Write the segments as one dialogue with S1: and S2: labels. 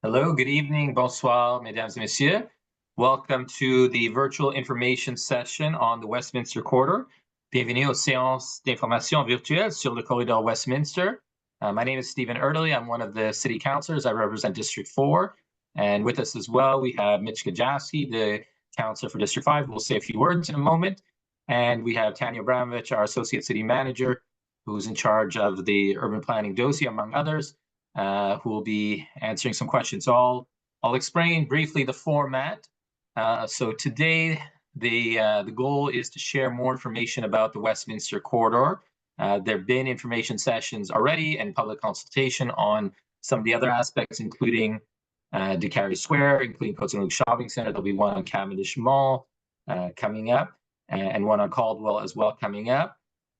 S1: Hello, good evening, bonsoir, mesdames et messieurs. Welcome to the virtual information session on the Westminster Corridor. Bienvenue aux séances d'information virtuelle sur le Corridor Westminster. My name is Stephen Erdely. I'm one of the city councilors. I represent District 4. And with us as well, we have Mitch Gajowski, the councilor for District 5. We'll say a few words in a moment. And we have Tanya Abramovich, our associate city manager, who's in charge of the urban planning dossier, among others. Who will be answering some questions. So I'll explain briefly the format. So today, the goal is to share more information about the Westminster Corridor. There have been information sessions already and public consultation on some of the other aspects, including De Carry Square, including Côte Saint-Luc Shopping Center. There'll be one on Cavendish Mall coming up, and one on Caldwell as well coming up.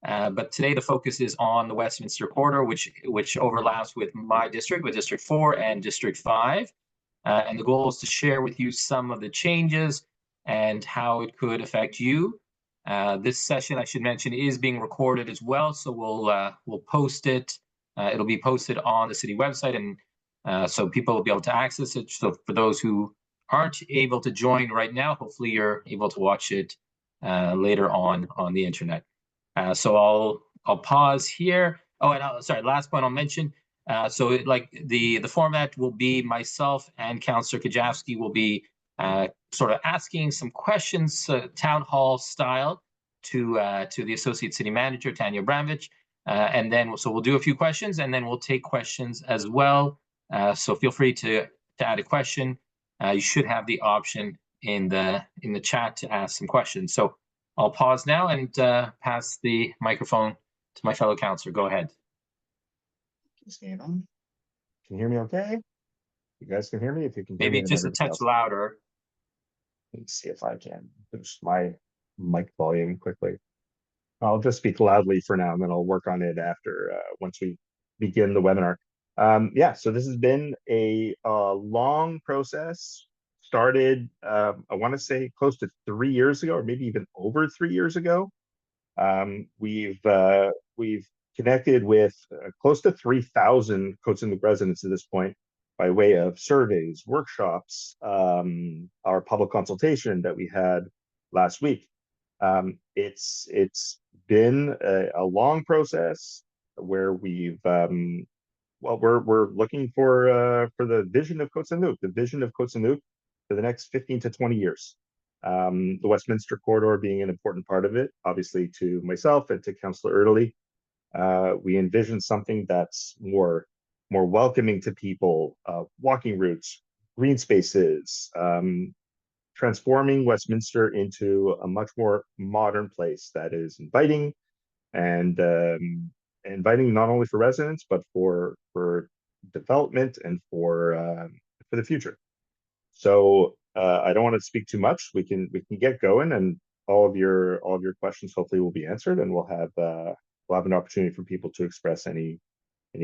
S1: But today the focus is on the Westminster Corridor, which overlaps with my district, with District 4 and District 5. And the goal is to share with you some of the changes and how it could affect you. This session, I should mention, is being recorded as well, so we'll post it. It'll be posted on the city website, and so people will be able to access it. So for those who aren't able to join right now, hopefully you're able to watch it later on the internet. So I'll pause here. Oh, and sorry, last point I'll mention. So the format will be myself and Councillor Kajowski will be sort of asking some questions, town hall style, to the associate city manager Tanya Abramovich, and then we'll do a few questions, and then we'll take questions as well. So feel free to add a question. You should have the option in the chat to ask some questions. So I'll pause now and pass the microphone to my fellow councillor. Go ahead.
S2: Can you hear me okay? You guys can hear me? If you can hear
S1: maybe
S2: me,
S1: just a touch louder.
S2: Let's see if I can boost my mic volume quickly. I'll just speak loudly for now, and then I'll work on it after once we begin the webinar. Yeah, so this has been a long process. Started, I want to say, close to 3 years ago, or maybe even over 3 years ago. We've connected with close to 3,000 Côte Saint-Luc residents at this point by way of surveys, workshops, our public consultation that we had last week. It's been a long process where we've well, we're looking for the vision of Côte Saint-Luc, the vision of Côte Saint-Luc for the next 15 to 20 years. The Westminster Corridor being an important part of it, obviously to myself and to Councillor Erdely. We envision something that's more welcoming to people, walking routes, green spaces, transforming Westminster into a much more modern place that is inviting and inviting not only for residents, but for development and for the future. So I don't want to speak too much. We can get going, and all of your questions hopefully will be answered, and we'll have an opportunity for people to express any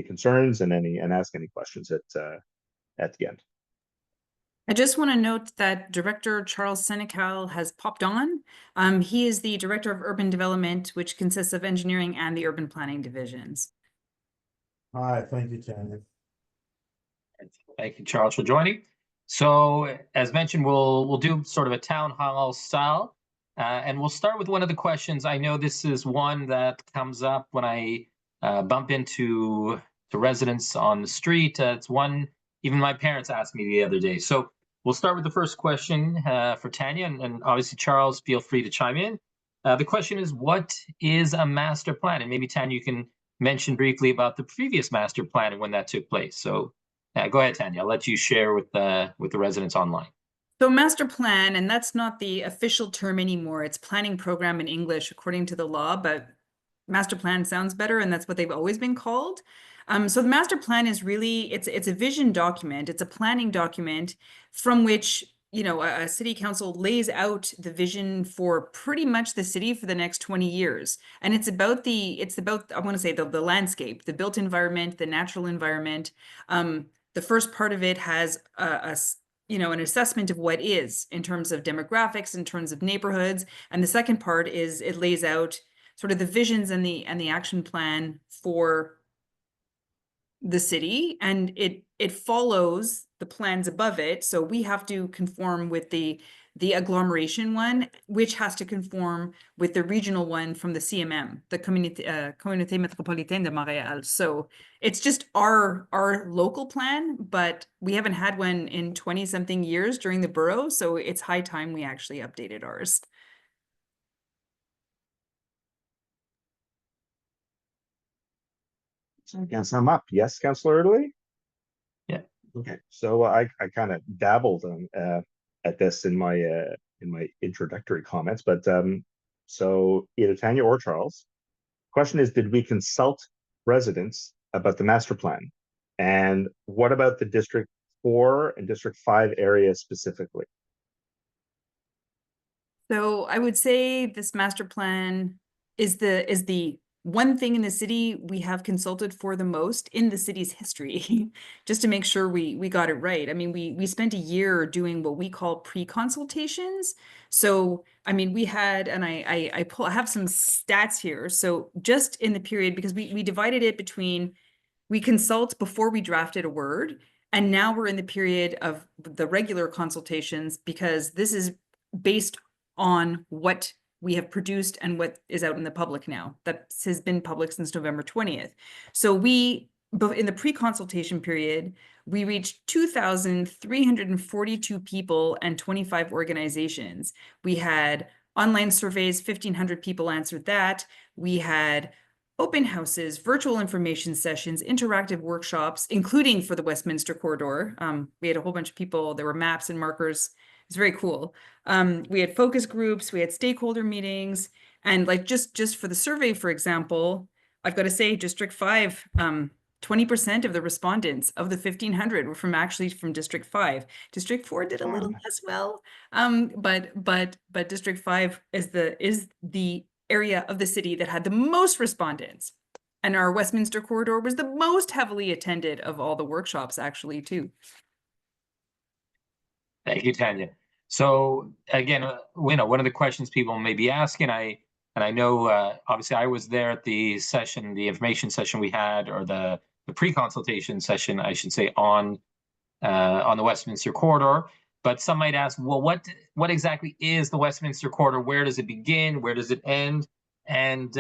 S2: concerns and ask any questions at the end.
S3: I just want to note that Director Charles Senecal has popped on. He is the Director of Urban Development, which consists of engineering and the urban planning divisions.
S4: Hi, thank you, Tanya.
S1: Thank you, Charles, for joining. So, as mentioned, we'll do sort of a town hall style, and we'll start with one of the questions. I know this is one that comes up when I bump into the residents on the street. It's one even my parents asked me the other day. So we'll start with the first question for Tanya, and obviously, Charles, feel free to chime in. The question is, what is a master plan? And maybe, Tanya, you can mention briefly about the previous master plan and when that took place. So go ahead, Tanya. I'll let you share with the residents online.
S3: So master plan, and that's not the official term anymore. It's planning program in English according to the law, but master plan sounds better, and that's what they've always been called. So the master plan is really, it's a vision document. It's a planning document from which, you know, a city council lays out the vision for pretty much the city for the next 20 years. And it's about I want to say the landscape, the built environment, the natural environment. The first part of it has an assessment of what is in terms of demographics, in terms of neighborhoods. And the second part is it lays out sort of the visions and the action plan for the city, and it follows the plans above it. So we have to conform with the agglomeration one, which has to conform with the regional one from the CMM, the Communauté Métropolitaine de Montréal. So it's just our local plan, but we haven't had one in 20-something years during the borough, so it's high time we actually updated ours.
S2: So I guess I'm up. Yes, Councillor Italy?
S1: Yeah.
S2: Okay, so I kind of dabbled on, at this in my introductory comments, but so either Tanya or Charles, question is, did we consult residents about the master plan? And what about the District 4 and District 5 area specifically?
S3: So I would say this master plan is the one thing in the city we have consulted for the most in the city's history, just to make sure we got it right. I mean, we spent a year doing what we call pre-consultations. So, I mean, we had, and I have some stats here. So just in the period, because we divided it between, we consult before we drafted a word, and now we're in the period of the regular consultations, because this is based on what we have produced and what is out in the public now. That has been public since November 20th. So in the pre-consultation period, we reached 2,342 people and 25 organizations. We had online surveys, 1,500 people answered that. We had open houses, virtual information sessions, interactive workshops, including for the Westminster Corridor. We had a whole bunch of people, there were maps and markers. It's very cool. We had focus groups, we had stakeholder meetings, and like just for the survey, for example, I've got to say District 5, 20% of the respondents of the 1,500 were from District 5. District 4 did a little less well, but District 5 is the area of the city that had the most respondents. And our Westminster Corridor was the most heavily attended of all the workshops, actually, too.
S1: Thank you, Tanya. So again, one of the questions people may be asking, I know obviously I was there at the session, the information session we had, or the pre-consultation session, I should say, on the Westminster Corridor. But some might ask, well, what exactly is the Westminster Corridor? Where does it begin? Where does it end? And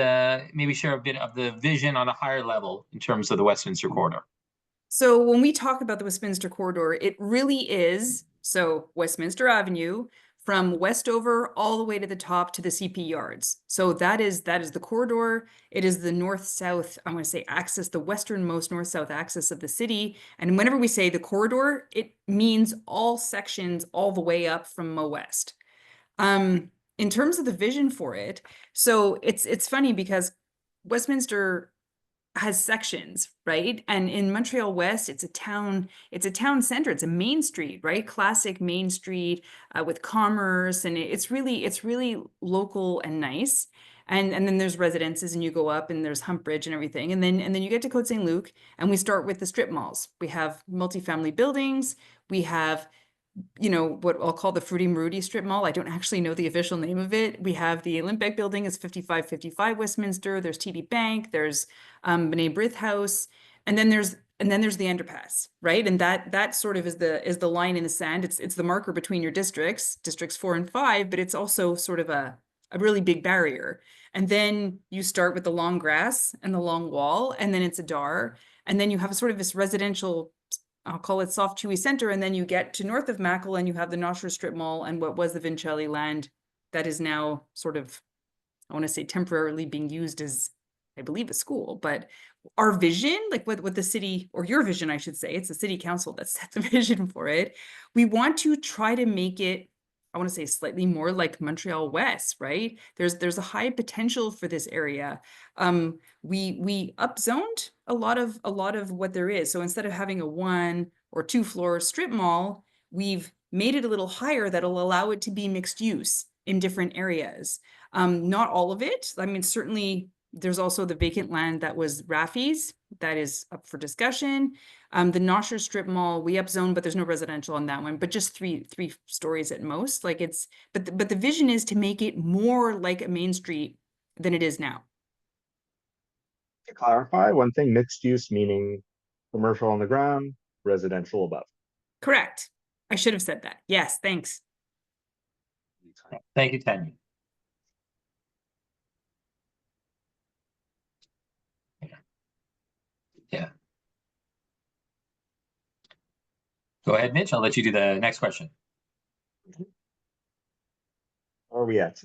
S1: maybe share a bit of the vision on a higher level in terms of the Westminster Corridor.
S3: So when we talk about the Westminster Corridor, it really is, so Westminster Avenue from Westover all the way to the top to the CP Yards. So that is the corridor. It is the north-south, I'm going to say axis, the westernmost north-south axis of the city. And whenever we say the corridor, it means all sections all the way up from Mo West. In terms of the vision for it, so it's funny because Westminster has sections, right? And in Montreal West, it's a town center. It's a main street, right? Classic main street with commerce, and it's really local and nice. And then there's residences, and you go up, and there's Hump Bridge and everything, and then you get to Côte Saint-Luc, and we start with the strip malls. We have multifamily buildings. We have, what I'll call the Fruity Maruti strip mall. I don't actually know the official name of it. We have the Olympic building, is 5555 Westminster. There's TD Bank. There's B'nai B'rith House, and then there's the underpass, right? And that sort of is the line in the sand. It's the marker between your districts 4 and 5, but it's also sort of a really big barrier. And then you start with the long grass and the long wall, and then it's a dar, and then you have sort of this residential, I'll call it soft chewy center, and then you get to north of Mackle and you have the Nosher Strip Mall and what was the Vincelli land that is now sort of, I want to say, temporarily being used as, I believe, a school. But our vision, like what the city, or your vision, I should say, it's the city council that set the vision for it. We want to try to make it, I want to say, slightly more like Montreal West, right? There's a high potential for this area. We upzoned a lot of what there is. So instead of having a 1 or 2 floor strip mall, we've made it a little higher that'll allow it to be mixed use in different areas. Not all of it. I mean, certainly there's also the vacant land that was Rafi's that is up for discussion. The Nosher Strip Mall, we upzone, but there's no residential on that one, but just three stories at most. Like but the vision is to make it more like a main street than it is now.
S2: To clarify, one thing, mixed use meaning Commercial on the ground, residential above.
S3: Correct. I should have said that. Yes, thanks.
S1: Thank you, Tanya. Yeah. Go ahead, Mitch. I'll let you do the next question.
S2: Where are we at?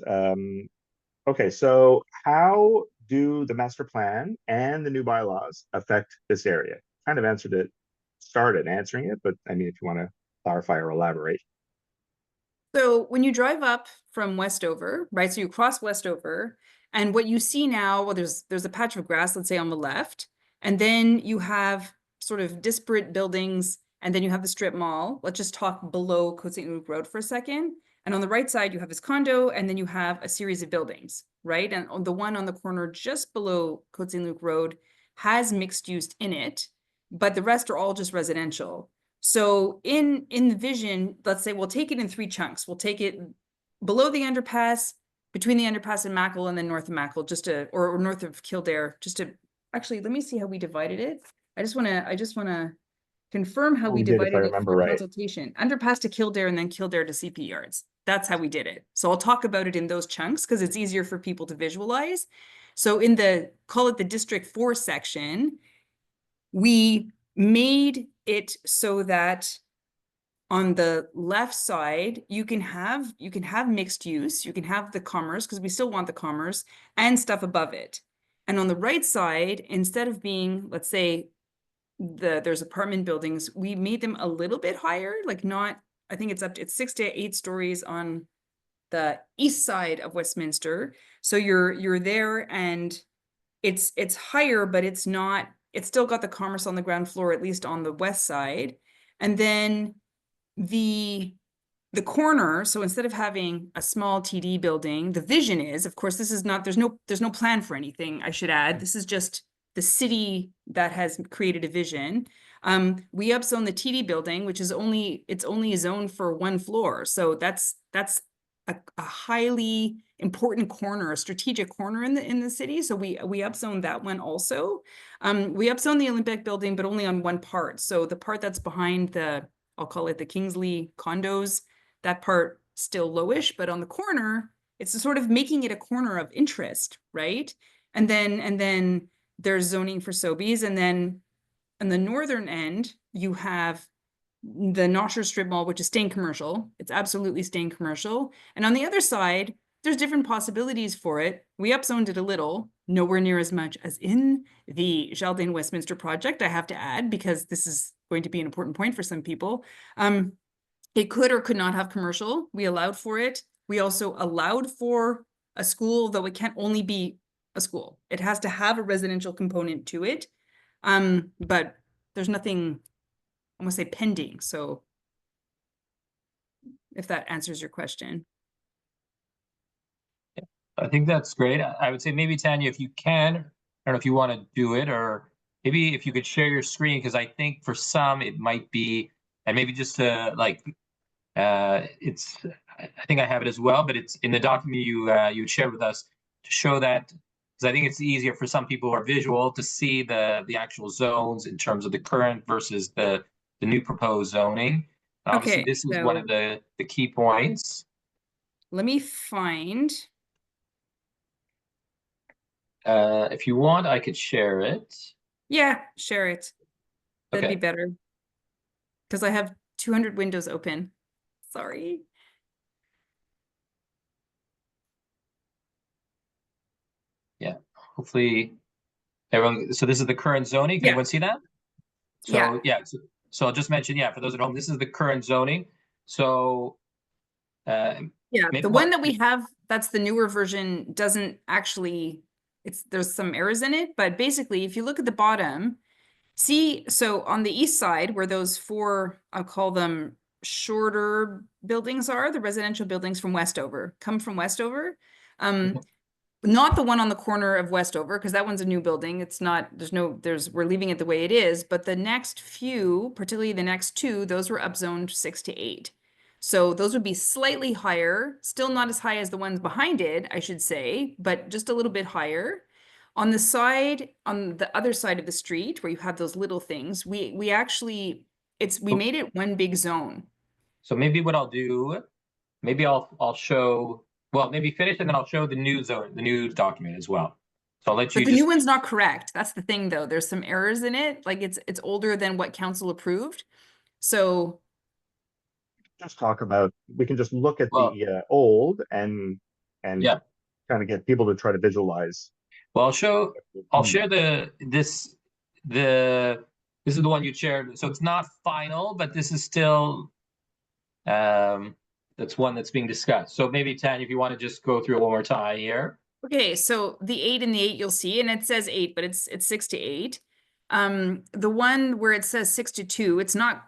S2: Okay, so how do the master plan and the new bylaws affect this area? Kind of started answering it, but I mean, if you want to clarify or elaborate.
S3: So when you drive up from Westover, right? So you cross Westover, and what you see now, well, there's a patch of grass, let's say on the left, and then you have sort of disparate buildings, and then you have the strip mall. Let's just talk below Côte Saint-Luc Road for a second. And on the right side, you have this condo, and then you have a series of buildings, right? And on the one on the corner just below Côte Saint-Luc Road has mixed use in it, but the rest are all just residential. So in the vision, let's say we'll take it in 3 chunks. We'll take it below the underpass, between the underpass and Mackle, and then north of Mackle, or north of Kildare, actually, let me see how we divided it. I just want to confirm how we
S2: We did, if I
S3: divided it
S2: remember
S3: for
S2: right.
S3: consultation. Underpass to Kildare and then Kildare to CP Yards. That's how we did it. So I'll talk about it in those chunks because it's easier for people to visualize. So in call it the District 4 section, we made it so that on the left side, you can have mixed use, you can have the commerce, because we still want the commerce, and stuff above it. And on the right side, instead of being, let's say, there's apartment buildings, we made them a little bit higher, like not, I think it's 6 to 8 stories on the east side of Westminster. So you're there and it's higher, but it's still got the commerce on the ground floor, at least on the west side. And then the corner, so instead of having a small TD building, the vision is, of course, this is not, there's no plan for anything, I should add. This is just the city that has created a vision. We upzone the TD building, which is only a zone for 1 floor. So that's a highly important corner, a strategic corner in the city. So we upzone that one also. We upzone the Olympic building, but only on one part. So the part that's behind I'll call it the Kingsley condos, that part still lowish, but on the corner, it's sort of making it a corner of interest, right? And then there's zoning for Sobeys, and then on the northern end, you have the Nosher Strip Mall, which is staying commercial. It's absolutely staying commercial. And on the other side, there's different possibilities for it. We upzoned it a little, nowhere near as much as in the Jardin Westminster project, I have to add, because this is going to be an important point for some people. It could or could not have commercial. We allowed for it. We also allowed for a school, though it can't only be a school. It has to have a residential component to it. But there's nothing, I want to say, pending. So if that answers your question.
S1: I think that's great. I would say maybe, Tanya, if you can, I don't know if you want to do it, or maybe if you could share your screen, because I think for some it might be, and maybe just to like, I think I have it as well, but it's in the document you shared with us to show that, because I think it's easier for some people who are visual to see the actual zones in terms of the current versus the new proposed zoning. Obviously,
S3: Okay,
S1: this is one of the key points.
S3: Let me find.
S1: If you want, I could share it.
S3: Yeah, share it. That'd
S1: Okay.
S3: be better. Because I have 200 windows open. Sorry.
S1: Yeah, hopefully everyone, so this is the current zoning. Can
S3: Yeah.
S1: anyone see that? So so I'll just mention, for those at home, this is the current zoning. So
S3: Yeah, the one that we have, that's the newer version, doesn't actually, there's some errors in it, but basically if you look at the bottom, so on the east side where those 4, I'll call them shorter buildings are, the residential buildings from Westover, come from Westover. Not the one on the corner of Westover, because that one's a new building. It's not, we're leaving it the way it is, but the next few, particularly the next 2, those were upzoned 6 to 8. So those would be slightly higher, still not as high as the ones behind it, I should say, but just a little bit higher. On the side, on the other side of the street where you have those little things, we actually, we made it one big zone.
S1: So maybe what I'll do, maybe I'll show, well, maybe finish and then I'll show the new zone, the new document as well. So I'll let you
S3: But the
S1: just,
S3: new one's not correct. That's the thing, though. There's some errors in it. Like it's older than what council approved. So
S2: Just talk about, we can just look at
S1: Well-
S2: the old and
S1: Yeah.
S2: kind of get people to try to visualize.
S1: well, I'll share this is the one you shared. So it's not final, but this is still, that's one that's being discussed. So maybe Tanya, if you want to just go through it one more time here.
S3: okay, so the 8 and the 8 you'll see, and it says 8, but it's 6 to 8. The one where it says 6 to 2, it's not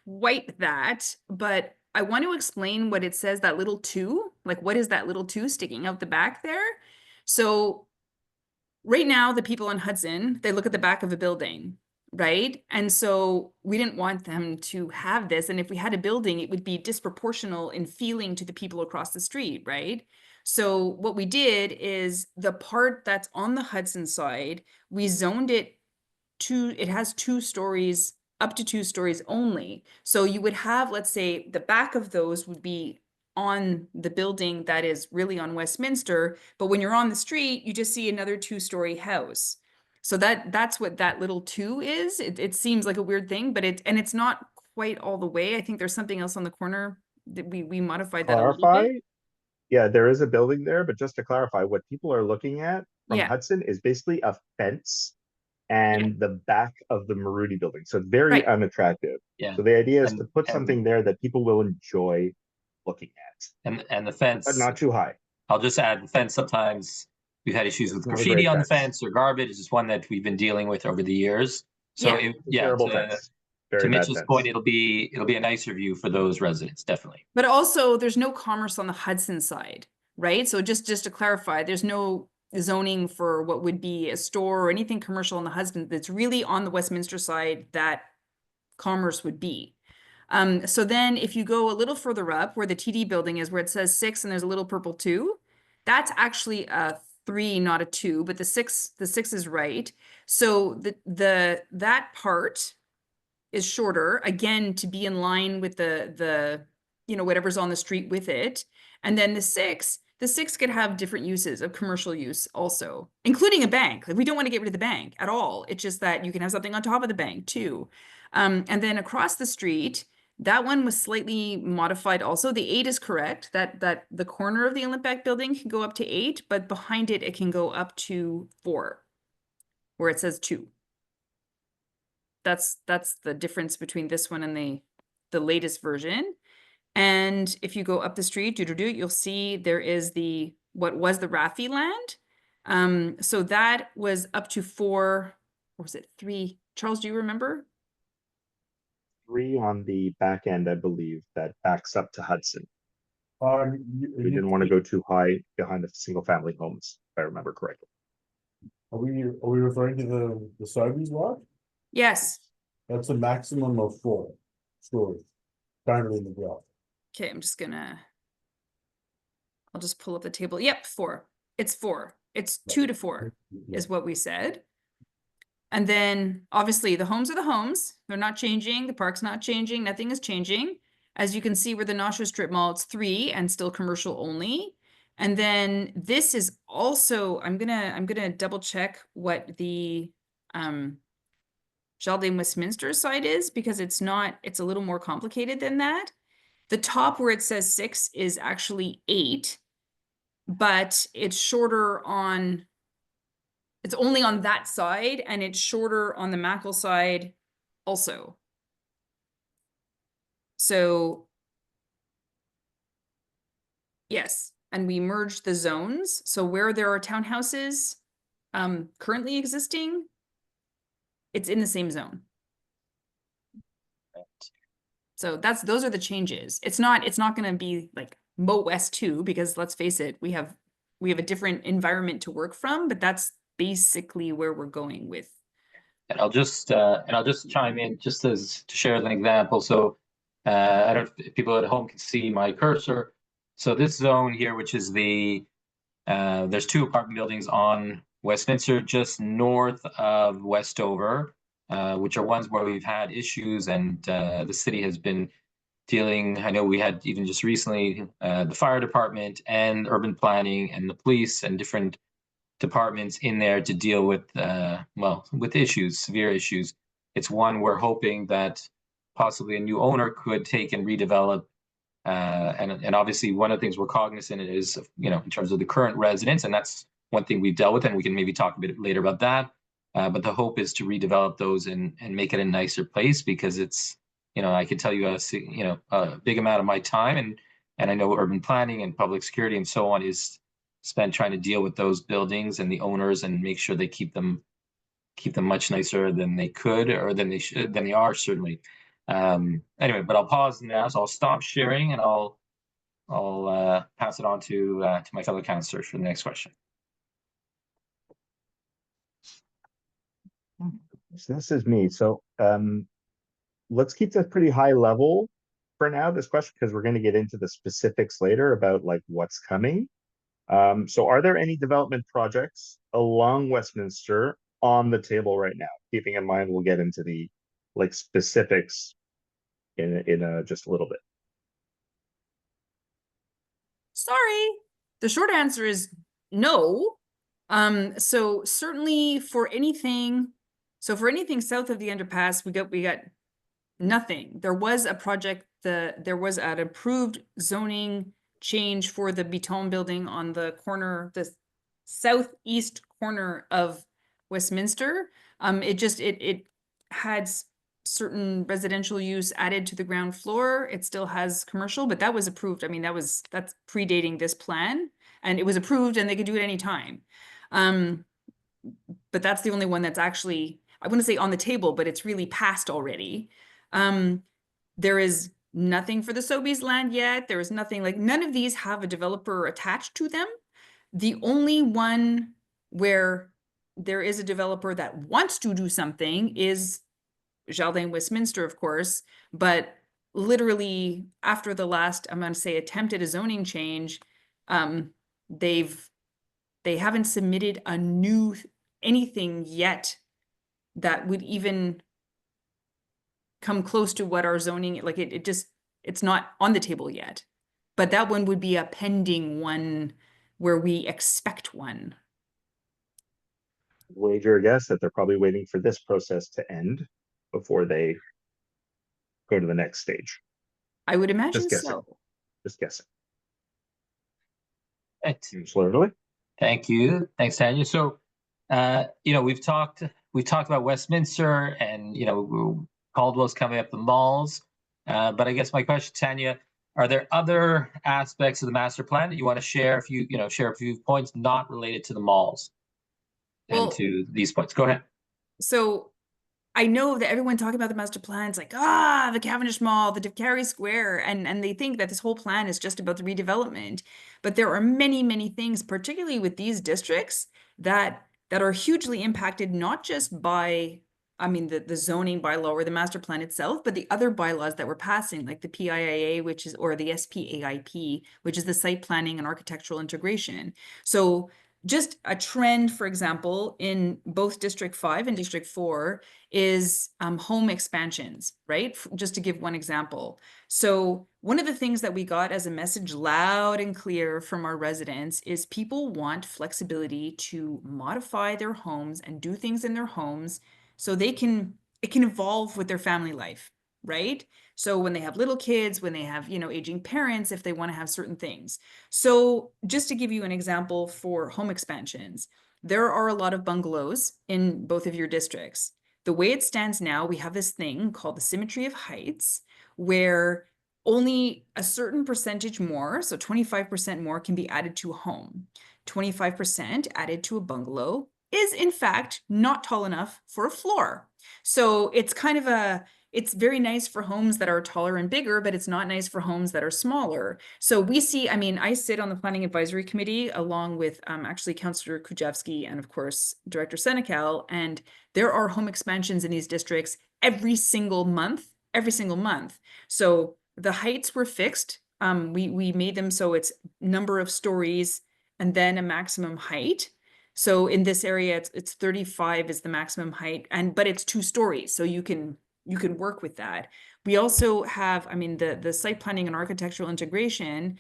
S3: quite that, but I want to explain what it says, that little 2, like what is that little 2 sticking out the back there? So right now, the people on Hudson, they look at the back of a building, right? And so we didn't want them to have this. And if we had a building, it would be disproportional in feeling to the people across the street, right? So what we did is the part that's on the Hudson side, we zoned it to, it has 2 stories, up to 2 stories only. So you would have, let's say, the back of those would be on the building that is really on Westminster, but when you're on the street, you just see another 2-story house. So that's what that little 2 is. It seems like a weird thing, but it's not quite all the way. I think there's something else on the corner that we modified that a little
S2: Clarify,
S3: bit.
S2: yeah, there is a building there, but just to clarify, what people are looking at from
S3: Yeah.
S2: Hudson is basically a fence and the back of the Maruti building. So it's very
S3: Right.
S2: unattractive.
S1: Yeah.
S2: So the idea is
S1: And-
S2: to put
S1: and-
S2: something there that people will enjoy looking at,
S1: And the fence,
S2: but not too high.
S1: I'll just add the fence. Sometimes we've had issues with
S2: Not a
S1: graffiti
S2: great
S1: on the
S2: fence.
S1: fence or garbage. It's one that we've been dealing with over the years. So
S3: Yeah.
S2: Terrible
S1: to
S2: fence. Very
S1: to
S2: bad
S1: Mitchell's
S2: fence.
S1: point, it'll be a nicer view for those residents, definitely.
S3: But also there's no commerce on the Hudson side, right? So just to clarify, there's no zoning for what would be a store or anything commercial on the Hudson that's really on the Westminster side that commerce would be. So then if you go a little further up where the TD building is, where it says 6 and there's a little purple 2, that's actually a 3, not a 2, but the 6 is right. So that part is shorter, again, to be in line with the whatever's on the street with it. And then the 6 could have different uses of commercial use also, including a bank. Like we don't want to get rid of the bank at all. It's just that you can have something on top of the bank too. And then across the street, that one was slightly modified also. The 8 is correct, that the corner of the Olympic building can go up to 8, but behind it, it can go up to 4, where it says 2. That's the difference between this one and the latest version. And if you go up the street, you'll see there is what was the Raffi land. So that was up to 4, or was it 3? Charles, do you remember?
S2: 3 on the back end, I believe, that backs up to Hudson.
S4: You-
S2: We
S4: you-
S2: didn't want to go too high behind the single family homes, if I remember correctly.
S4: Are we referring to the Sargis lot?
S3: Yes.
S4: That's a maximum of 4 stories. Currently in the graph.
S3: Okay, I'll just pull up the table. Yep, 4. It's 4. It's 2 to 4 is what we said. And then obviously the homes are the homes. They're not changing. The park's not changing. Nothing is changing. As you can see where the Nasha Strip Mall, it's 3 and still commercial only. And then this is also, I'm gonna double check what the Jardin Westminster side is, because it's a little more complicated than that. The top where it says 6 is actually 8, but it's shorter on, it's only on that side, and it's shorter on the Mackle side also. So yes, and we merged the zones. So where there are townhouses currently existing, it's in the same zone. So those are the changes. It's not going to be like Moat West 2, because let's face it, we have a different environment to work from, but that's basically where we're going with.
S1: And I'll just chime in just to share as an example. So I don't know if people at home can see my cursor. So this zone here, which is there's 2 apartment buildings on Westminster just north of Westover, which are ones where we've had issues, and the city has been dealing. I know we had even just recently the fire department and urban planning and the police and different departments in there to deal with with issues, severe issues. It's one we're hoping that possibly a new owner could take and redevelop. And obviously one of the things we're cognizant is, in terms of the current residents, and that's one thing we've dealt with, and we can maybe talk a bit later about that. But the hope is to redevelop those and make it a nicer place, because it's, I could tell you a big amount of my time, and I know urban planning and public security and so on is spent trying to deal with those buildings and the owners and make sure they keep them much nicer than they could, or than they are, certainly. Anyway, but I'll pause now, so I'll stop sharing and I'll pass it on to my fellow councillors for the next question.
S2: So this is me. So let's keep this pretty high level for now, this question, because we're going to get into the specifics later about like what's coming. So are there any development projects along Westminster on the table right now? Keeping in mind, we'll get into the like specifics in just a little bit.
S3: Sorry. The short answer is no. So certainly for anything south of the underpass, we got nothing. There was a project, there was an approved zoning change for the Beton building on the corner, the southeast corner of Westminster. It had certain residential use added to the ground floor. It still has commercial, but that was approved. I mean, that's predating this plan, and it was approved and they could do it anytime. But that's the only one that's actually, I wouldn't say on the table, but it's really passed already. There is nothing for the Sobeys land yet. There is nothing, like none of these have a developer attached to them. The only one where there is a developer that wants to do something is Jardin Westminster, of course, but literally after the last, I'm going to say, attempt at a zoning change, they haven't submitted a new anything yet that would even come close to what our zoning, like it's not on the table yet. But that one would be a pending one where we expect one.
S2: Wager a guess that they're probably waiting for this process to end before they go to the next stage.
S3: I would imagine
S2: Just guessing.
S3: so.
S2: Just guessing.
S1: Right.
S2: Slowly.
S1: Thank you. Thanks, Tanya. So, we've talked about Westminster, and Caldwell's coming up the malls. But I guess my question, Tanya, are there other aspects of the master plan that you want to share? If you share a few points not related to the malls and to these points, go ahead.
S3: So I know that everyone talking about the master plan is like, the Cavendish Mall, the Carey Square, and they think that this whole plan is just about the redevelopment. But there are many, many things, particularly with these districts, that are hugely impacted, not just by, the zoning bylaw or the master plan itself, but the other bylaws that we're passing, like the PIIA, or the SPAIP, which is the site planning and architectural integration. So just a trend, for example, in both District 5 and District 4 is home expansions, right? Just to give one example. So one of the things that we got as a message loud and clear from our residents is people want flexibility to modify their homes and do things in their homes so it can evolve with their family life, right? So when they have little kids, when they have, aging parents, if they want to have certain things. So just to give you an example for home expansions, there are a lot of bungalows in both of your districts. The way it stands now, we have this thing called the symmetry of heights, where only a certain percentage more, so 25% more, can be added to a home. 25% added to a bungalow is in fact not tall enough for a floor. So it's kind of it's very nice for homes that are taller and bigger, but it's not nice for homes that are smaller. So we see, I sit on the Planning Advisory Committee along with actually Councillor Kujawski and of course, Director Senecal, and there are home expansions in these districts every single month. So the heights were fixed. We made them so it's number of stories and then a maximum height. So in this area, it's 35 is the maximum height, but it's 2 stories, so you can work with that. We also have, I mean, the site planning and architectural integration.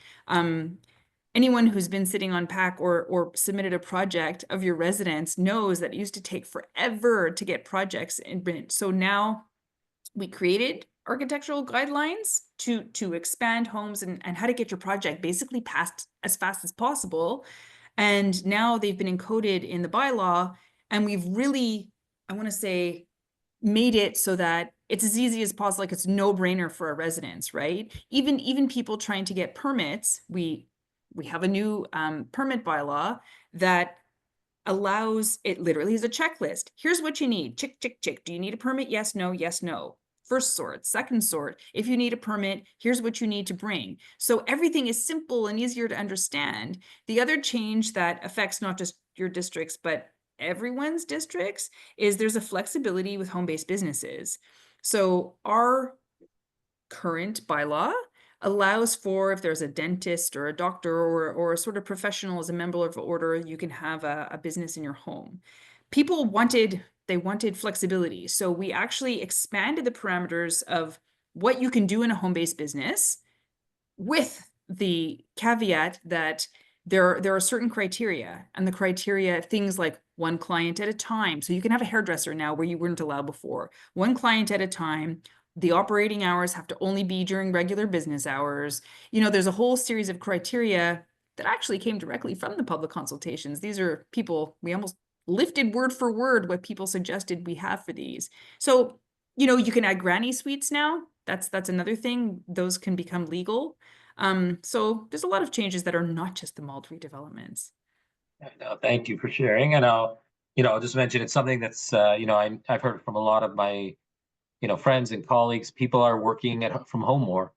S3: Anyone who's been sitting on PAC or submitted a project of your residence knows that it used to take forever to get projects in. So now we created architectural guidelines to expand homes and how to get your project basically passed as fast as possible. And now they've been encoded in the bylaw, and we've really, I want to say, made it so that it's as easy as possible. Like, it's no brainer for our residents, right? Even people trying to get permits, we have a new permit bylaw that allows, it literally is a checklist. Here's what you need. Chick, chick, chick. Do you need a permit? Yes, no, yes, no. First sort, second sort. If you need a permit, here's what you need to bring. So everything is simple and easier to understand. The other change that affects not just your districts, but everyone's districts is there's a flexibility with home-based businesses. So our current bylaw allows for, if there's a dentist or a doctor or a sort of professional as a member of order, you can have a business in your home. People wanted flexibility. So we actually expanded the parameters of what you can do in a home-based business, with the caveat that there are certain criteria, and the criteria, things like 1 client at a time. So you can have a hairdresser now where you weren't allowed before. 1 client at a time. The operating hours have to only be during regular business hours. You know, there's a whole series of criteria that actually came directly from the public consultations. These are people, we almost lifted word for word what people suggested we have for these. So, you know, you can add granny suites now. That's another thing. Those can become legal. So there's a lot of changes that are not just the mall redevelopments.
S1: No, thank you for sharing. And I'll just mention it's something that's, I've heard from a lot of my, friends and colleagues. People are working from home more.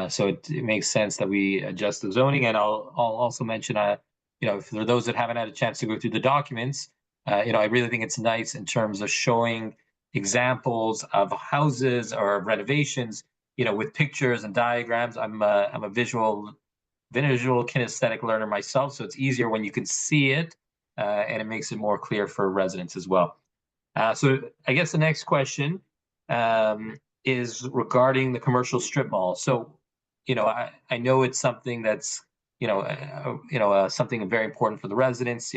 S1: So it makes sense that we adjust the zoning. And I'll also mention, for those that haven't had a chance to go through the documents, I really think it's nice in terms of showing examples of houses or renovations, with pictures and diagrams. I'm a visual kinesthetic learner myself, so it's easier when you can see it, and it makes it more clear for residents as well. So I guess the next question is regarding the commercial strip mall. So, I know it's something that's, something very important for the residents.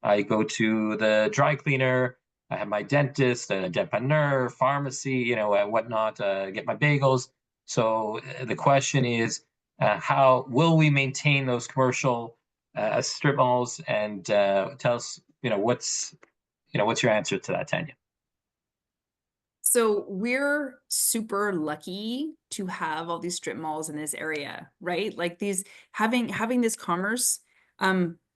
S1: I go to the dry cleaner, I have my dentist, a dépanneur, pharmacy, whatnot, get my bagels. So the question is, how will we maintain those commercial strip malls? And tell us, what's your answer to that, Tanya?
S3: So we're super lucky to have all these strip malls in this area, right? Like these, having this commerce,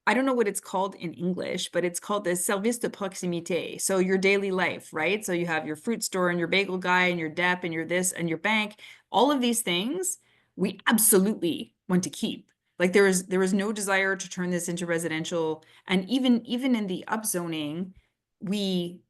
S3: I don't know what it's called in English, but it's called the service de proximité. So your daily life, right? So you have your fruit store and your bagel guy and your dep and your this and your bank, all of these things we absolutely want to keep. Like there is no desire to turn this into residential. And even in the upzoning, we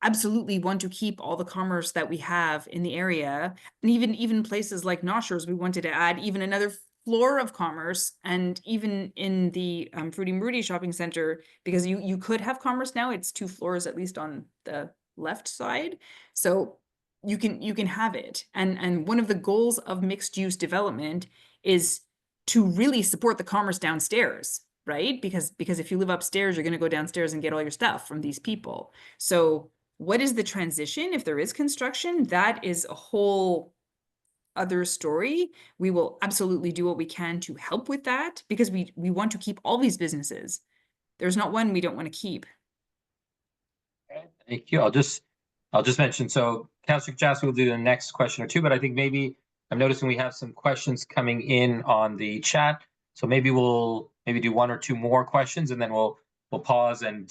S3: absolutely want to keep all the commerce that we have in the area. And even places like Noshers, we wanted to add even another floor of commerce. And even in the Fruity Moody shopping center, because you could have commerce now, it's 2 floors at least on the left side. So you can have it. And one of the goals of mixed use development is to really support the commerce downstairs, right? Because if you live upstairs, you're going to go downstairs and get all your stuff from these people. So what is the transition? If there is construction, that is a whole other story. We will absolutely do what we can to help with that, because we want to keep all these businesses. There's not one we don't want to keep.
S1: Okay, thank you. I'll just mention, so Councillor Jasper will do the next question or two, but I think maybe I'm noticing we have some questions coming in on the chat. So maybe we'll do 1 or 2 more questions, and then we'll pause and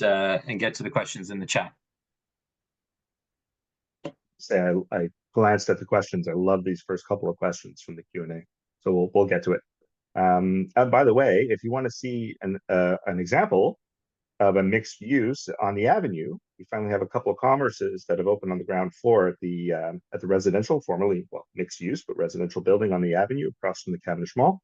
S1: get to the questions in the chat.
S2: Say I glanced at the questions. I love these first couple of questions from the Q&A. So we'll get to it. And by the way, if you want to see an example of a mixed use on the avenue, we finally have a couple of commerces that have opened on the ground floor at the residential, formerly, well, mixed use, but residential building on the avenue across from the Cavendish Mall,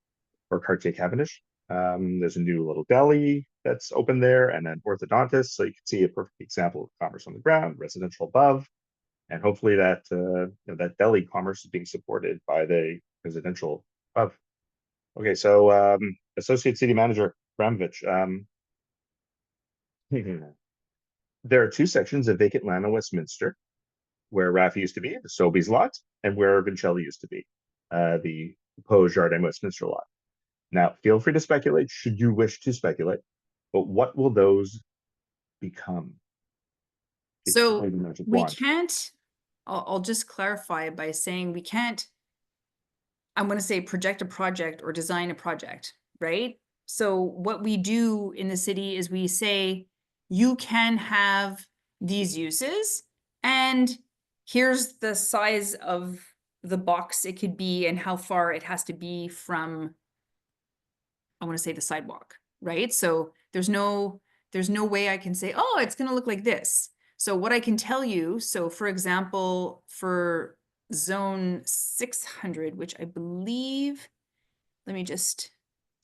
S2: or Cartier Cavendish. There's a new little deli that's open there and an orthodontist. So you can see a perfect example of commerce on the ground, residential above. And hopefully that, that deli commerce is being supported by the residential above. Okay, so Associate City Manager Bramovich. There are two sections of vacant land in Westminster, where Raffi used to be, the Sobeys lot, and where Vincelli used to be, the proposed Jardin Westminster lot. Now, feel free to speculate, should you wish to speculate, but what will those become?
S3: So we can't, I'll just clarify by saying we can't, I'm going to say project a project or design a project, right? So what we do in the city is we say, you can have these uses, and here's the size of the box it could be and how far it has to be from, I want to say, the sidewalk, right? So there's no way I can say, oh, it's going to look like this. So what I can tell you, so for example, for zone 600, which I believe,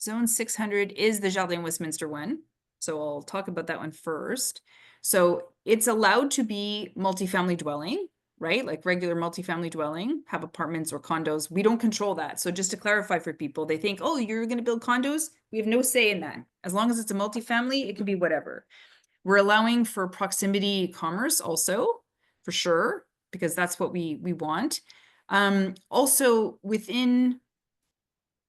S3: zone 600 is the Jardin Westminster one. So I'll talk about that one first. So it's allowed to be multifamily dwelling, right? Like regular multifamily dwelling, have apartments or condos. We don't control that. So just to clarify for people, they think, oh, you're going to build condos. We have no say in that. As long as it's a multifamily, it can be whatever. We're allowing for proximity commerce also, for sure, because that's what we want. Also within,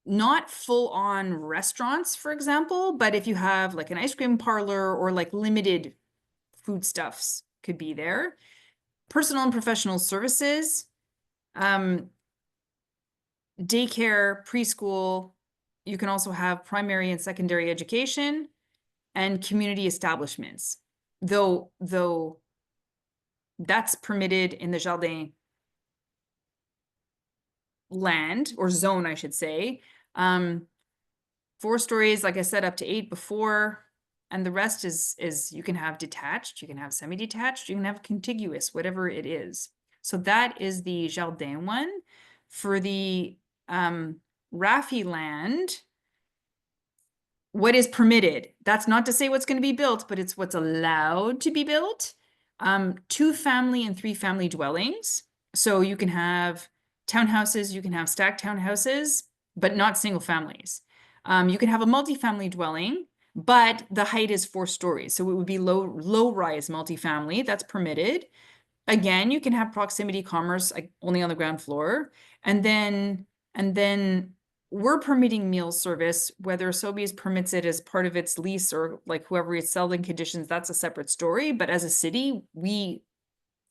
S3: not full on restaurants, for example, but if you have like an ice cream parlor or like limited foodstuffs could be there. Personal and professional services, daycare, preschool. You can also have primary and secondary education and community establishments, though that's permitted in the Jardin land or zone, I should say. 4 stories, like I said, up to 8 before, and the rest is you can have detached, you can have semi-detached, you can have contiguous, whatever it is. So that is the Jardin one. For the Raffi land, what is permitted? That's not to say what's going to be built, but it's what's allowed to be built. 2 family and 3 family dwellings. So you can have townhouses, you can have stacked townhouses, but not single families. You can have a multifamily dwelling, but the height is 4 stories. So it would be low rise multifamily, that's permitted. Again, you can have proximity commerce, like only on the ground floor. And then we're permitting meal service, whether Sobeys permits it as part of its lease or like whoever is selling conditions, that's a separate story. But as a city, we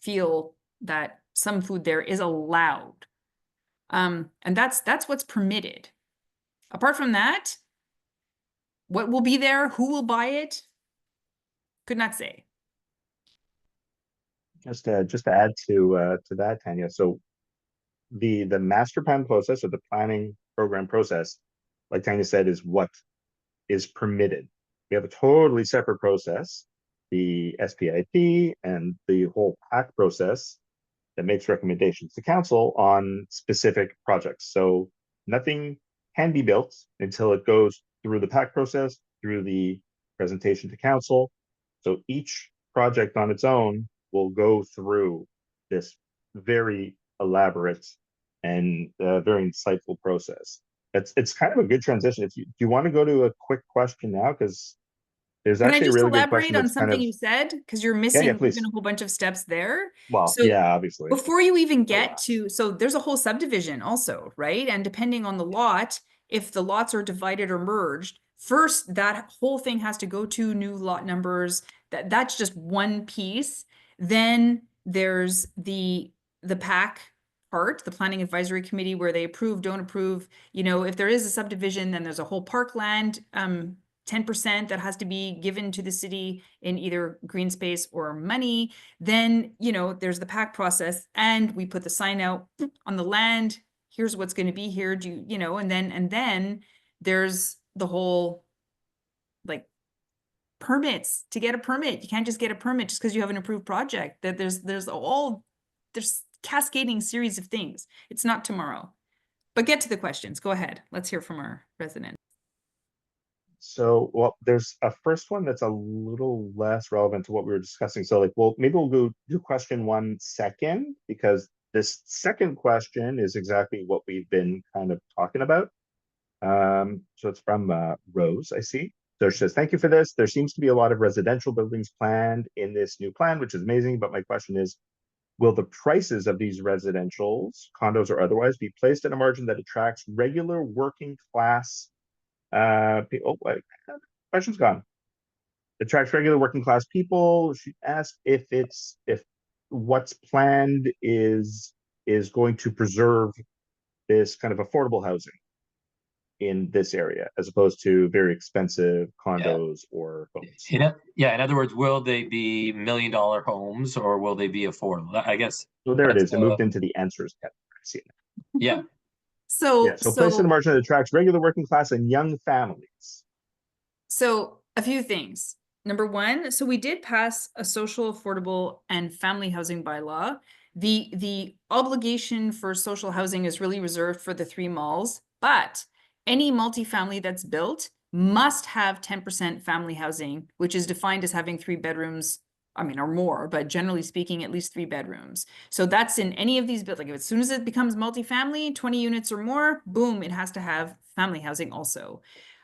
S3: feel that some food there is allowed. And that's what's permitted. Apart from that, what will be there, who will buy it, could not say.
S2: Just to add to that, Tanya. So the master plan process or the planning program process, like Tanya said, is what is permitted. We have a totally separate process, the SPIP and the whole PAC process that makes recommendations to council on specific projects. So nothing can be built until it goes through the PAC process, through the presentation to council. So each project on its own will go through this very elaborate and very insightful process. It's kind of a good transition. Do you want to go to a quick question now? Because there's actually a really good question.
S3: Can I just elaborate on something you said? Because you're missing even a whole bunch of steps there.
S2: Well,
S3: so
S2: yeah, obviously.
S3: Before you even get to, so there's a whole subdivision also, right? And depending on the lot, if the lots are divided or merged, first that whole thing has to go to new lot numbers. That's just one piece. Then there's the PAC part, the Planning Advisory Committee, where they approve, don't approve. You know, if there is a subdivision, then there's a whole parkland 10% that has to be given to the city in either green space or money. Then, you know, there's the PAC process, and we put the sign out on the land. Here's what's going to be here. You know, and then there's the whole like permits. To get a permit, you can't just get a permit just because you have an approved project. That there's cascading series of things. It's not tomorrow. But get to the questions. Go ahead. Let's hear from our resident.
S2: So, well, there's a first one that's a little less relevant to what we were discussing. So like, well, maybe we'll go do question 1 second, because this second question is exactly what we've been kind of talking about. So it's from Rose, I see. So she says, thank you for this. There seems to be a lot of residential buildings planned in this new plan, which is amazing. But my question is, will the prices of these residentials, condos or otherwise, be placed at a margin that attracts regular working class people? Question's gone. Attracts regular working class people. She asked if what's planned is going to preserve this kind of affordable housing in this area, as opposed to very expensive condos or homes.
S1: In other words, will they be $1 million homes or will they be affordable? I guess.
S2: So there it is. It moved into the answers category. I see it.
S1: Yeah.
S3: So,
S2: So place in a margin that attracts regular working class and young families.
S3: So a few things. Number one, so we did pass a social, affordable, and family housing bylaw. The obligation for social housing is really reserved for the 3 malls, but any multifamily that's built must have 10% family housing, which is defined as having 3 bedrooms, I mean, or more, but generally speaking, at least 3 bedrooms. So that's in any of these, like as soon as it becomes multifamily, 20 units or more, boom, it has to have family housing also.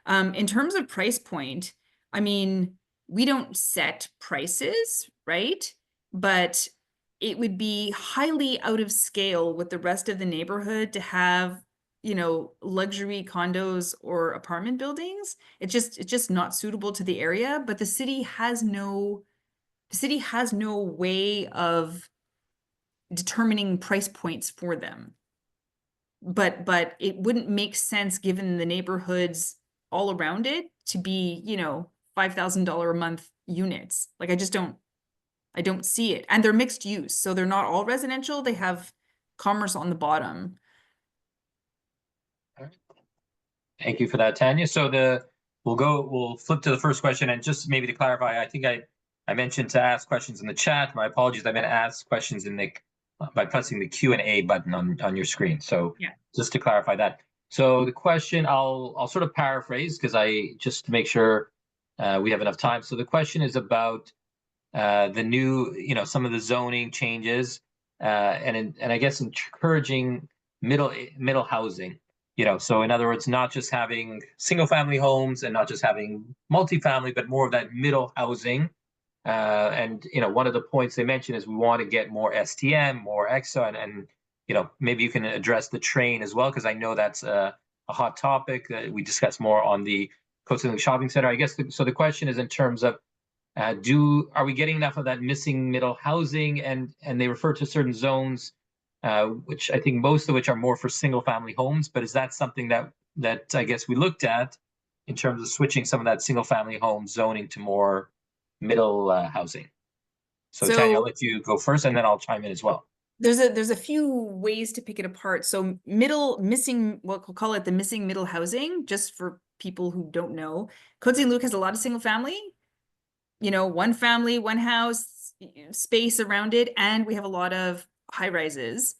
S3: In terms of price point, I mean, we don't set prices, right? But it would be highly out of scale with the rest of the neighborhood to have, you know, luxury condos or apartment buildings. It's just not suitable to the area, but the city has no way of determining price points for them. But it wouldn't make sense given the neighborhoods all around it to be, you know, $5,000 a month units. Like I don't see it. And they're mixed use. So they're not all residential. They have commerce on the bottom.
S1: Thank you for that, Tanya. So we'll flip to the first question, and just maybe to clarify, I think I mentioned to ask questions in the chat. My apologies. I meant to ask questions in the by pressing the Q&A button on your screen. So
S3: yeah,
S1: just to clarify that. So the question, I'll sort of paraphrase because just to make sure we have enough time. So the question is about the new, you know, some of the zoning changes and I guess encouraging middle housing. You know, so in other words, not just having single family homes and not just having multifamily, but more of that middle housing. And, you know, one of the points they mentioned is we want to get more STM, more EXA, and you know, maybe you can address the train as well, because I know that's a hot topic that we discuss more on the Côte Saint-Luc Shopping Center. I guess so the question is in terms of are we getting enough of that missing middle housing? And they refer to certain zones, which I think most of which are more for single family homes. But is that something that I guess we looked at in terms of switching some of that single family home zoning to more middle housing? So Tanya, I'll let you go first, and then I'll chime in as well.
S3: There's a few ways to pick it apart. So missing, what we'll call it the missing middle housing, just for people who don't know, Côte Saint-Luc has a lot of single family, you know, one family, one house, space around it, and we have a lot of high rises.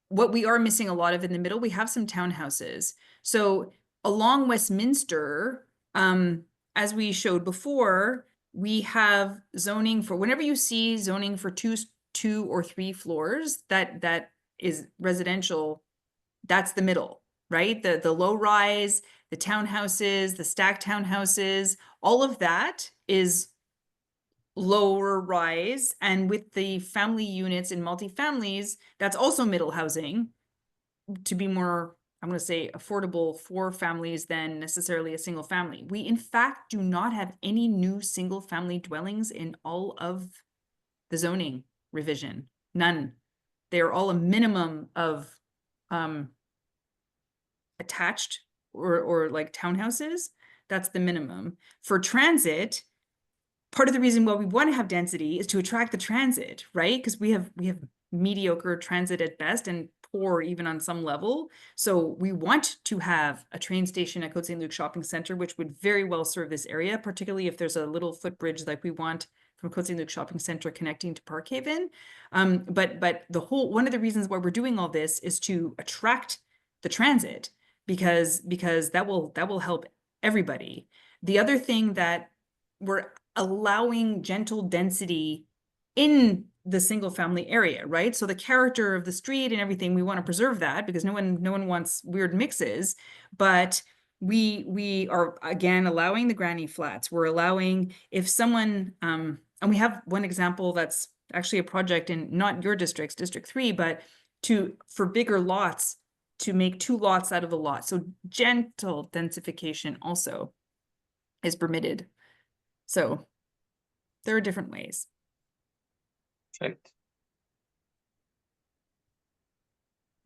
S3: What we are missing a lot of in the middle, we have some townhouses. So along Westminster, as we showed before, we have zoning for, whenever you see zoning for two or 3 floors, that is residential, that's the middle, right? The low rise, the townhouses, the stacked townhouses, all of that is lower rise. And with the family units in multifamilies, that's also middle housing, to be more, I'm going to say, affordable for families than necessarily a single family. We in fact do not have any new single family dwellings in all of the zoning revision. None. They're all a minimum of attached or like townhouses. That's the minimum. For transit, part of the reason why we want to have density is to attract the transit, right? Because we have mediocre transit at best and poor even on some level. So we want to have a train station at Côte Saint-Luc Shopping Center, which would very well serve this area, particularly if there's a little footbridge like we want from Côte Saint-Luc Shopping Center connecting to Parkhaven. But one of the reasons why we're doing all this is to attract the transit, because that will help everybody. The other thing that we're allowing gentle density in the single family area, right? So the character of the street and everything, we want to preserve that because no one wants weird mixes, but we are again allowing the granny flats. We're allowing if someone and we have one example that's actually a project in not your districts, District 3, but for bigger lots to make 2 lots out of a lot. So gentle densification also is permitted. So there are different ways.
S1: Perfect.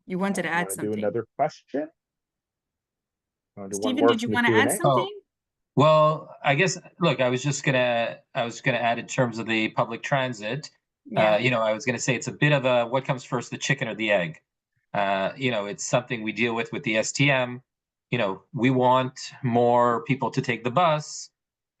S3: You wanted to add
S2: Do
S3: something.
S2: another question?
S3: Stephen, did you want to add something?
S1: Well, I guess, look, I was gonna add in terms of the public transit.
S3: Yeah.
S1: You know, I was gonna say it's a bit of a what comes first, the chicken or the egg? You know, it's something we deal with the STM. You know, we want more people to take the bus.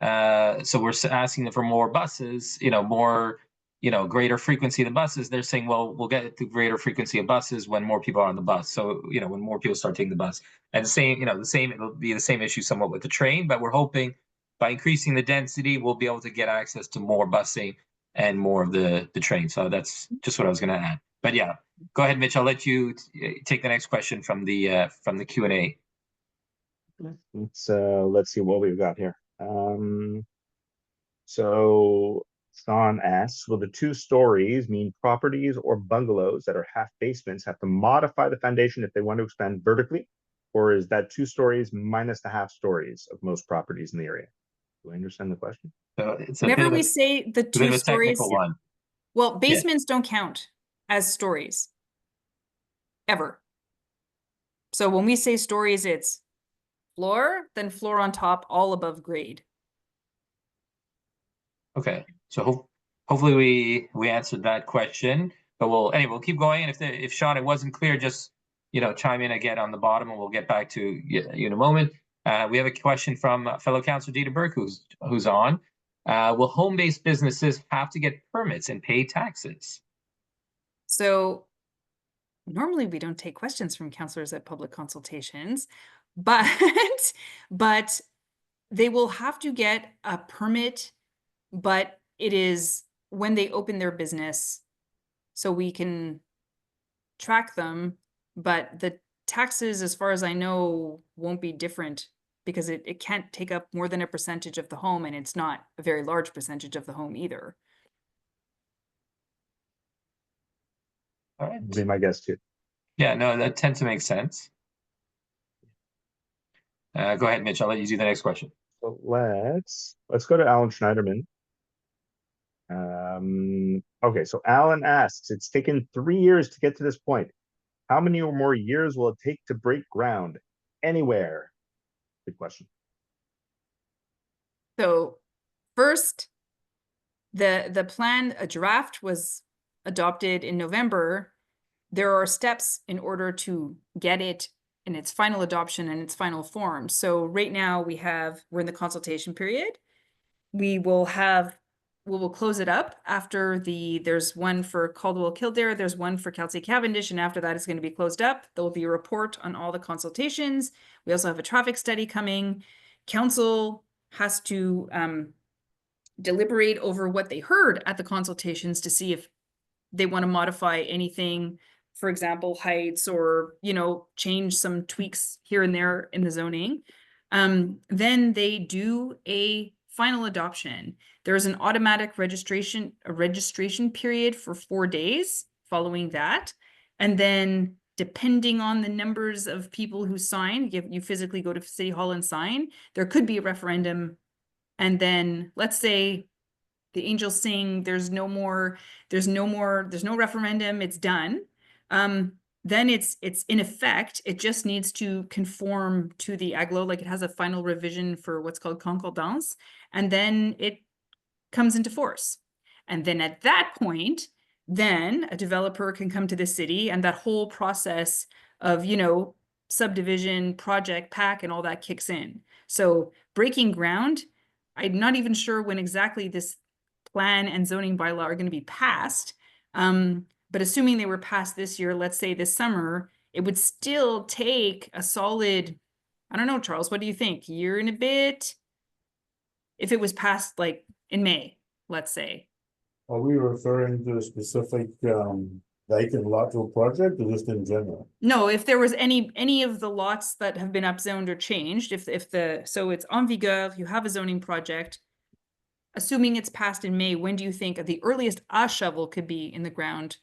S1: So we're asking them for more buses, you know, more, you know, greater frequency of the buses. They're saying, well, we'll get the greater frequency of buses when more people are on the bus. So, you know, when more people start taking the bus. And the same, you know, it'll be the same issue somewhat with the train, but we're hoping by increasing the density, we'll be able to get access to more busing and more of the train. So that's just what I was going to add. But yeah, go ahead, Mitch. I'll let you take the next question from the Q&A.
S2: Let's see what we've got here. So Sean asks, will the 2 stories mean properties or bungalows that are half basements have to modify the foundation if they want to expand vertically? Or is that 2 stories minus the half stories of most properties in the area? Do I understand the question?
S1: So it's
S3: Whenever we say the 2 stories,
S1: one.
S3: well, basements don't count as stories ever. So when we say stories, it's floor, then floor on top, all above grade.
S1: Okay, so hopefully we answered that question. But we'll keep going. And if Sean, it wasn't clear, just chime in again on the bottom, and we'll get back to you in a moment. We have a question from fellow councillor Dita Burke, who's on. Will home-based businesses have to get permits and pay taxes?
S3: So normally we don't take questions from councillors at public consultations, but they will have to get a permit, but it is when they open their business, so we can track them. But the taxes, as far as I know, won't be different because it can't take up more than a percentage of the home, and it's not a very large percentage of the home either.
S1: All right.
S2: Be my guess too.
S1: Yeah, no, that tends to make sense. Go ahead, Mitch. I'll let you do the next question.
S2: So let's go to Alan Schneiderman. Okay, so Alan asks, it's taken 3 years to get to this point. How many or more years will it take to break ground anywhere? Good question.
S3: So first, the plan, a draft was adopted in November. There are steps in order to get it in its final adoption and its final form. So right now we're in the consultation period. We will close it up after there's one for Caldwell Kildare, there's one for Kelsey Cavendish, and after that it's going to be closed up. There will be a report on all the consultations. We also have a traffic study coming. Council has to deliberate over what they heard at the consultations to see if they want to modify anything, for example, heights, or, change some tweaks here and there in the zoning. Then they do a final adoption. There's an automatic registration period for 4 days following that. And then depending on the numbers of people who sign, you physically go to City Hall and sign, there could be a referendum. And then let's say the angels sing, there's no referendum, it's done. Then it's in effect, it just needs to conform to the AGLO, like it has a final revision for what's called concordance, and then it comes into force. And then at that point, then a developer can come to the city, and that whole process of, subdivision, project, pack, and all that kicks in. So breaking ground, I'm not even sure when exactly this plan and zoning bylaw are going to be passed. But assuming they were passed this year, let's say this summer, it would still take a solid, I don't know, Charles, what do you think? Year and a bit if it was passed like in May, let's say.
S4: Are we referring to a specific vacant lot or project or just in general?
S3: No, if there was any of the lots that have been upzoned or changed, so it's en vigueur, you have a zoning project. Assuming it's passed in May, when do you think the earliest a shovel could be in the ground?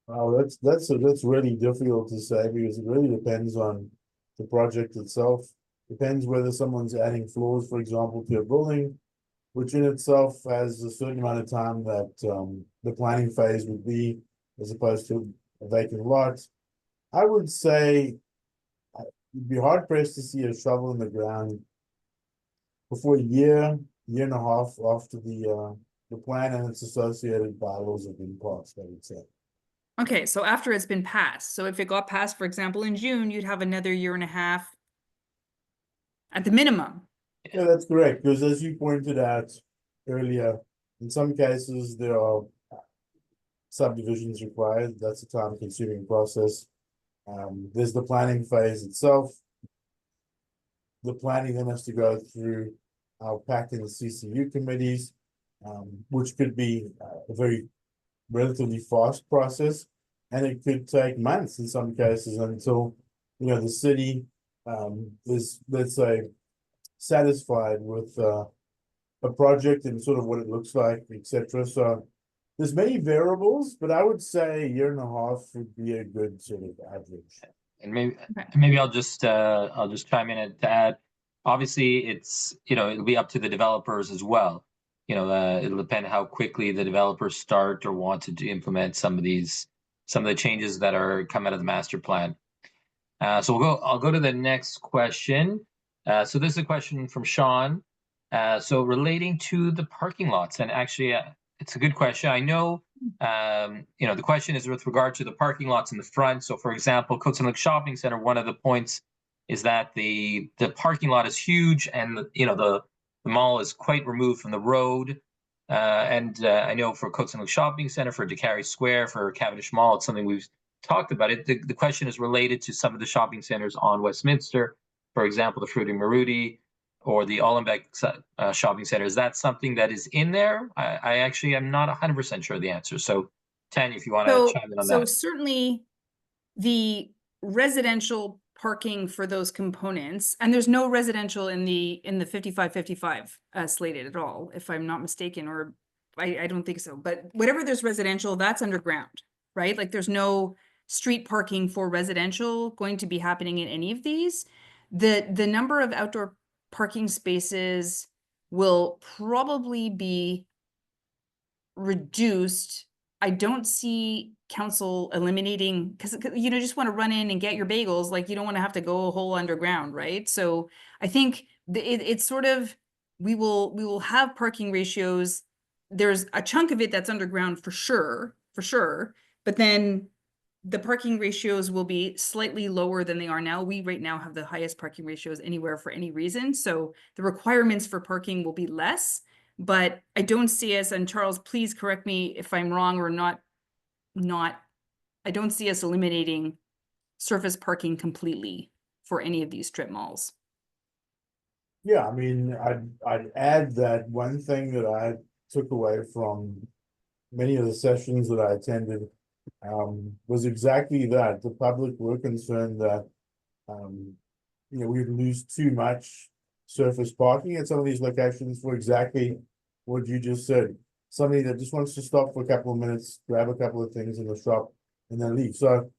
S4: Oh, that's really difficult to say because it really depends on the project itself. Depends whether someone's adding floors, for example, to a building, which in itself has a certain amount of time that the planning phase would be, as opposed to a vacant lot. I would say you'd be hard pressed to see a shovel in the ground before a year and a half after the plan and its associated bylaws have been passed, I would say.
S3: Okay, so after it's been passed. So if it got passed, for example, in June, you'd have another year and a half at the minimum.
S4: Yeah, that's correct, because as you pointed out earlier, in some cases, there are subdivisions required. That's a time-consuming process. There's the planning phase itself. The planning then has to go through our PAC and the CCU committees, which could be a very relatively fast process, and it could take months in some cases until, you know, the city is, let's say, satisfied with a project and sort of what it looks like, etc. So there's many variables, but I would say a year and a half would be a good sort of average.
S1: And maybe I'll just chime in and to add. Obviously, it's, you know, it'll be up to the developers as well. You know, it'll depend how quickly the developers start or want to implement some of the changes that are come out of the master plan. So I'll go to the next question. So this is a question from Sean. So relating to the parking lots, and actually, it's a good question. I know, you know, the question is with regard to the parking lots in the front. So for example, Côte Saint-Luc Shopping Center, one of the points is that the parking lot is huge, and you know, the mall is quite removed from the road. And I know for Côte Saint-Luc Shopping Center, for DeCarry Square, for Cavendish Mall, it's something we've talked about. The question is related to some of the shopping centers on Westminster, for example, the Fruity Marudi or the Ollenbeck shopping center. Is that something that is in there? I actually am not 100% sure of the answer. So Tanya, if you want to chime in on that.
S3: So certainly the residential parking for those components, and there's no residential in the 5555 slated at all, if I'm not mistaken, or I don't think so. But whatever there's residential, that's underground, right? Like there's no street parking for residential going to be happening in any of these. The number of outdoor parking spaces will probably be reduced. I don't see council eliminating, because you know, just want to run in and get your bagels, like you don't want to have to go a whole underground, right? So I think it's sort of, we will have parking ratios. There's a chunk of it that's underground for sure, but then the parking ratios will be slightly lower than they are now. We right now have the highest parking ratios anywhere for any reason. So the requirements for parking will be less, but I don't see us, and Charles, please correct me if I'm wrong or not, I don't see us eliminating surface parking completely for any of these strip malls.
S4: Yeah, I mean, I'd add that one thing that I took away from many of the sessions that I attended was exactly that. The public were concerned that you know, we'd lose too much surface parking at some of these locations for exactly what you just said. Somebody that just wants to stop for a couple of minutes, grab a couple of things in the shop, and then leave. So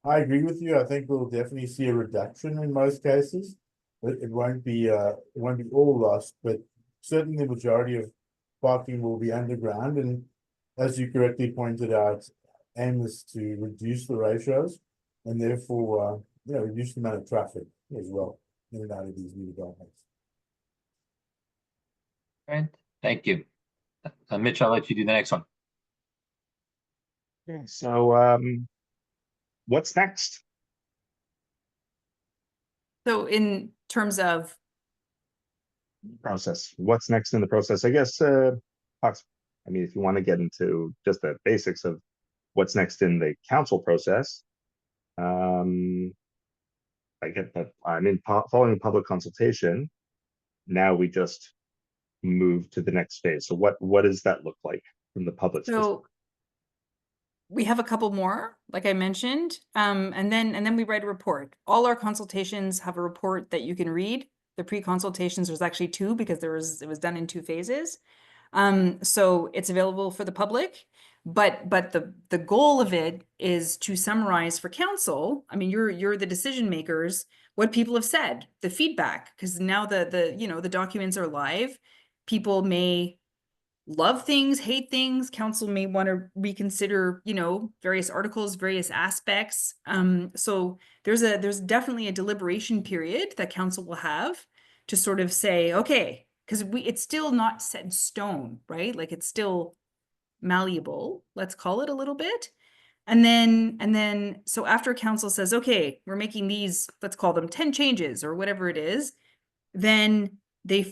S4: I agree with you. I think we'll definitely see a reduction in most cases, but it won't be all lost. But certainly the majority of parking will be underground, and as you correctly pointed out, aim is to reduce the ratios and therefore you know, reduce the amount of traffic as well in and out of these new developments.
S1: Right. Thank you. Mitch, I'll let you do the next one.
S2: Okay, so what's next?
S3: So in terms of
S2: Process. What's next in the process? I guess I mean, if you want to get into just the basics of what's next in the council process, I get that. I mean, following public consultation, now we just move to the next phase? So what does that look like from the public's perspective?
S3: So we have a couple more, like I mentioned, and then we write a report. All our consultations have a report that you can read. The pre-consultations, there's actually two because it was done in two phases. So it's available for the public, but the goal of it is to summarize for council. I mean, you're the decision makers, what people have said, the feedback, because now the documents are live. People may love things, hate things. Council may want to reconsider, various articles, various aspects. So there's definitely a deliberation period that council will have to sort of say, okay, because it's still not set in stone, right? Like it's still malleable, let's call it a little bit. And then so after council says, okay, we're making these, let's call them 10 changes or whatever it is, then they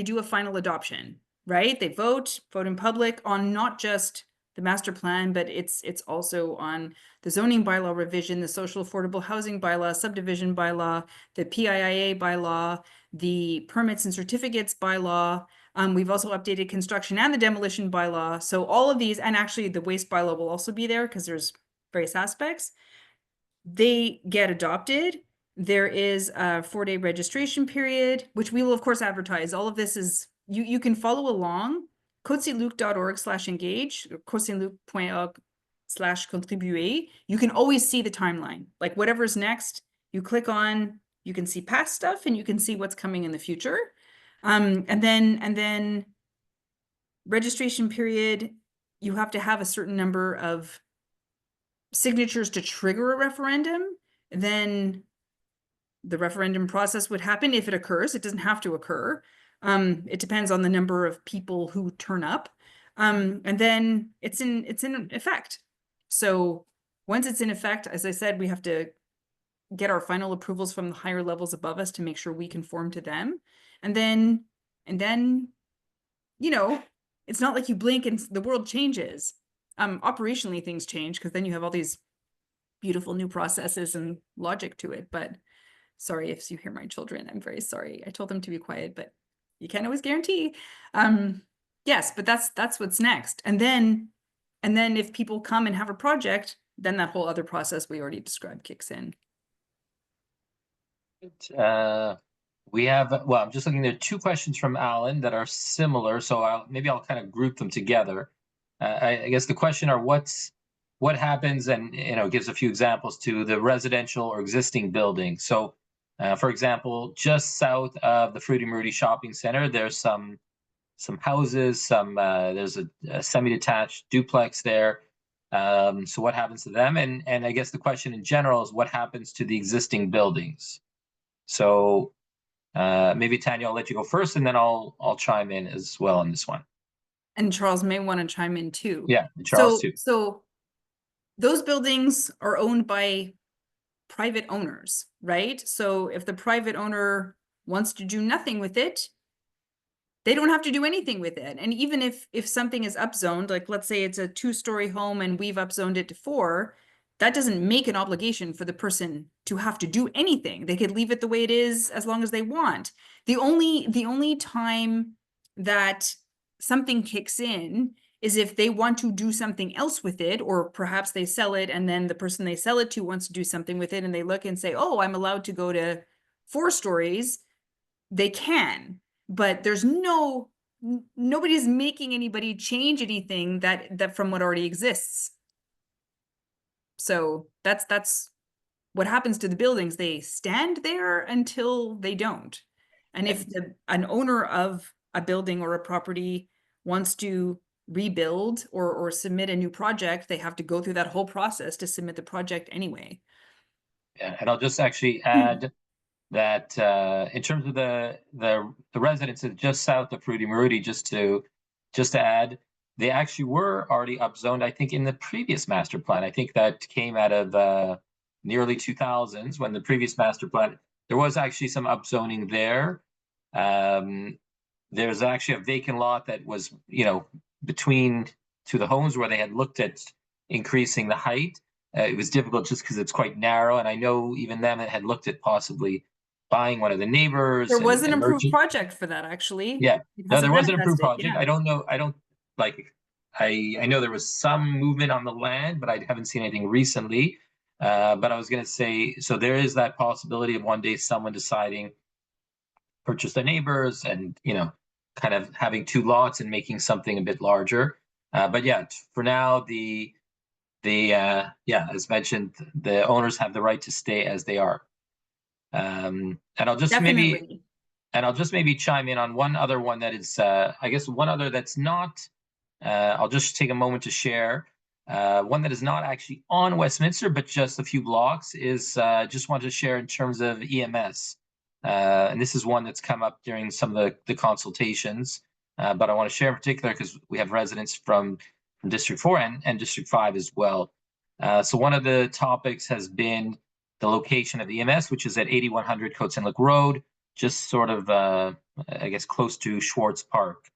S3: do a final adoption, right? They vote in public on not just the master plan, but it's also on the zoning bylaw revision, the social affordable housing bylaw, subdivision bylaw, the PIIA bylaw, the permits and certificates bylaw. We've also updated construction and the demolition bylaw. So all of these, and actually the waste bylaw will also be there because there's various aspects. They get adopted. There is a 4-day registration period, which we will of course advertise. All of this is, you can follow along, côtesaintluc.org/engage, côtesaintluc.org/contribuer. You can always see the timeline, like whatever's next, you click on, you can see past stuff and you can see what's coming in the future. And then registration period, you have to have a certain number of signatures to trigger a referendum. Then the referendum process would happen if it occurs. It doesn't have to occur. It depends on the number of people who turn up. And then it's in effect. So once it's in effect, as I said, we have to get our final approvals from the higher levels above us to make sure we conform to them. And then, it's not like you blink and the world changes. Operationally things change because then you have all these beautiful new processes and logic to it. But sorry if you hear my children, I'm very sorry. I told them to be quiet, but you can't always guarantee. Yes, but that's what's next. And then if people come and have a project, then that whole other process we already described kicks in.
S1: We have, well, I'm just looking, there are two questions from Alan that are similar, so maybe I'll kind of group them together. I guess the question are what happens, and gives a few examples to the residential or existing building. So for example, just south of the Fruity Moody Shopping Center, there's some houses, there's a semi-detached duplex there. So what happens to them? And I guess the question in general is what happens to the existing buildings? So maybe Tanya, I'll let you go first, and then I'll chime in as well on this one.
S3: And Charles may want to chime in too.
S1: Yeah, Charles too.
S3: So those buildings are owned by private owners, right? So if the private owner wants to do nothing with it, they don't have to do anything with it. And even if something is upzoned, like let's say it's a 2-story home and we've upzoned it to 4, that doesn't make an obligation for the person to have to do anything. They could leave it the way it is as long as they want. The only time that something kicks in is if they want to do something else with it, or perhaps they sell it and then the person they sell it to wants to do something with it and they look and say, oh, I'm allowed to go to 4 stories. They can, but there's nobody's making anybody change anything that from what already exists. So that's what happens to the buildings. They stand there until they don't. And if an owner of a building or a property wants to rebuild or submit a new project, they have to go through that whole process to submit the project anyway.
S1: Yeah, and I'll just actually add that in terms of the residences just south of Fruity Moody, just to add, they actually were already upzoned, I think, in the previous master plan. I think that came out of the early 2000s when the previous master plan, there was actually some upzoning there. There's actually a vacant lot that was, between to the homes where they had looked at increasing the height. It was difficult just because it's quite narrow. And I know even them had looked at possibly buying one of the neighbors.
S3: There was an
S1: and
S3: approved
S1: merchant.
S3: project for that, actually.
S1: Yeah,
S3: It
S1: no, there
S3: hasn't
S1: was an approved
S3: manifested,
S1: project.
S3: yeah.
S1: I don't know. I don't like. I know there was some movement on the land, but I haven't seen anything recently. But I was going to say, so there is that possibility of one day someone deciding purchase their neighbors and, you know, kind of having two lots and making something a bit larger. But yeah, for now, as mentioned, the owners have the right to stay as they are. And I'll just maybe
S3: Definitely.
S1: I'll just maybe chime in on one other one that is, I guess one other that's not, I'll just take a moment to share. One that is not actually on Westminster, but just a few blocks is, just want to share in terms of EMS. And this is one that's come up during some of the consultations, but I want to share in particular because we have residents from District 4 and District 5 as well. So one of the topics has been the location of the EMS, which is at 8100 Côte Saint-Luc Road, just sort of, I guess, close to Schwartz Park.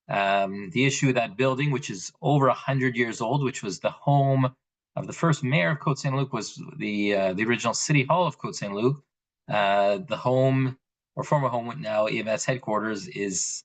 S1: The issue of that building, which is over 100 years old, which was the home of the first mayor of Côte Saint-Luc, was the original city hall of Côte Saint-Luc. The home, or former home, now EMS headquarters, is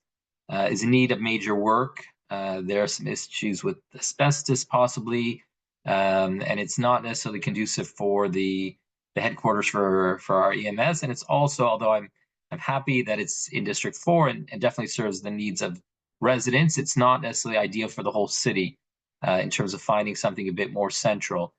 S1: in need of major work. There are some issues with asbestos, possibly, and it's not necessarily conducive for the headquarters for our EMS. And it's also, although I'm happy that it's in District 4 and definitely serves the needs of residents, it's not necessarily ideal for the whole city in terms of finding something a bit more central.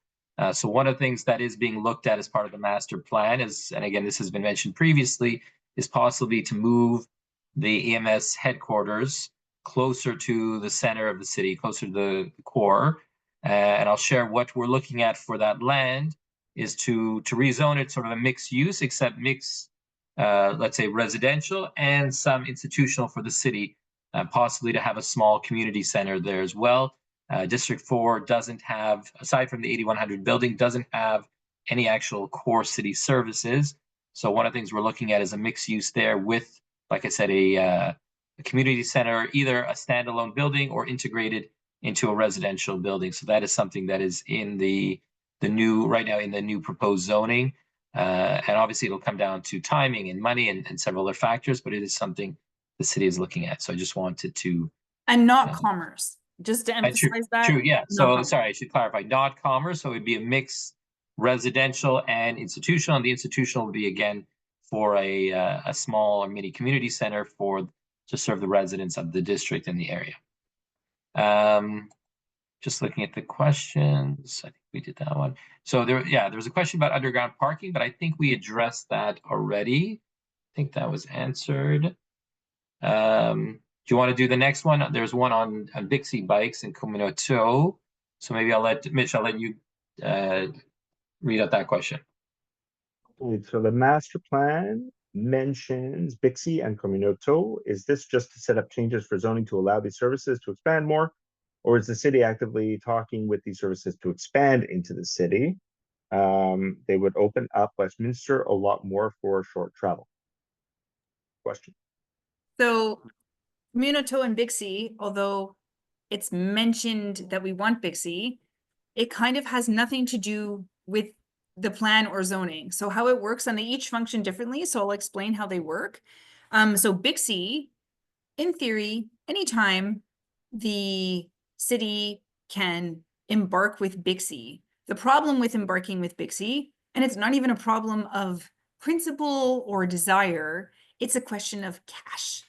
S1: So one of the things that is being looked at as part of the master plan is, and again, this has been mentioned previously, is possibly to move the EMS headquarters closer to the center of the city, closer to the core. And I'll share what we're looking at for that land is to rezone it sort of a mixed use, except mixed, let's say residential and some institutional for the city, possibly to have a small community center there as well. District 4 doesn't have, aside from the 8100 building, doesn't have any actual core city services. So one of the things we're looking at is a mixed use there with, like I said, a community center, either a standalone building or integrated into a residential building. So that is something that is in the new, right now in the new proposed zoning. And obviously it'll come down to timing and money and several other factors, but it is something the city is looking at. So I just wanted to.
S3: And not commerce, just to emphasize that.
S1: True, yeah. So
S3: commerce.
S1: sorry, I should clarify, not commerce. So it'd be a mix residential and institutional. And the institutional would be, again, for a small or mini community center to serve the residents of the district and the area. Just looking at the questions, I think we did that one. So there was a question about underground parking, but I think we addressed that already. I think that was answered. Do you want to do the next one? There's one on Bixi bikes and Communauté. So maybe Mitch, I'll let you read out that question.
S2: So the master plan mentions Bixi and Communauté. Is this just to set up changes for zoning to allow these services to expand more? Or is the city actively talking with these services to expand into the city? They would open up Westminster a lot more for short travel. Question.
S3: So Communauté and Bixi, although it's mentioned that we want Bixi, it kind of has nothing to do with the plan or zoning. So how it works, and they each function differently. So I'll explain how they work. So Bixi, in theory, anytime the city can embark with Bixi. The problem with embarking with Bixi, and it's not even a problem of principle or desire, it's a question of cash.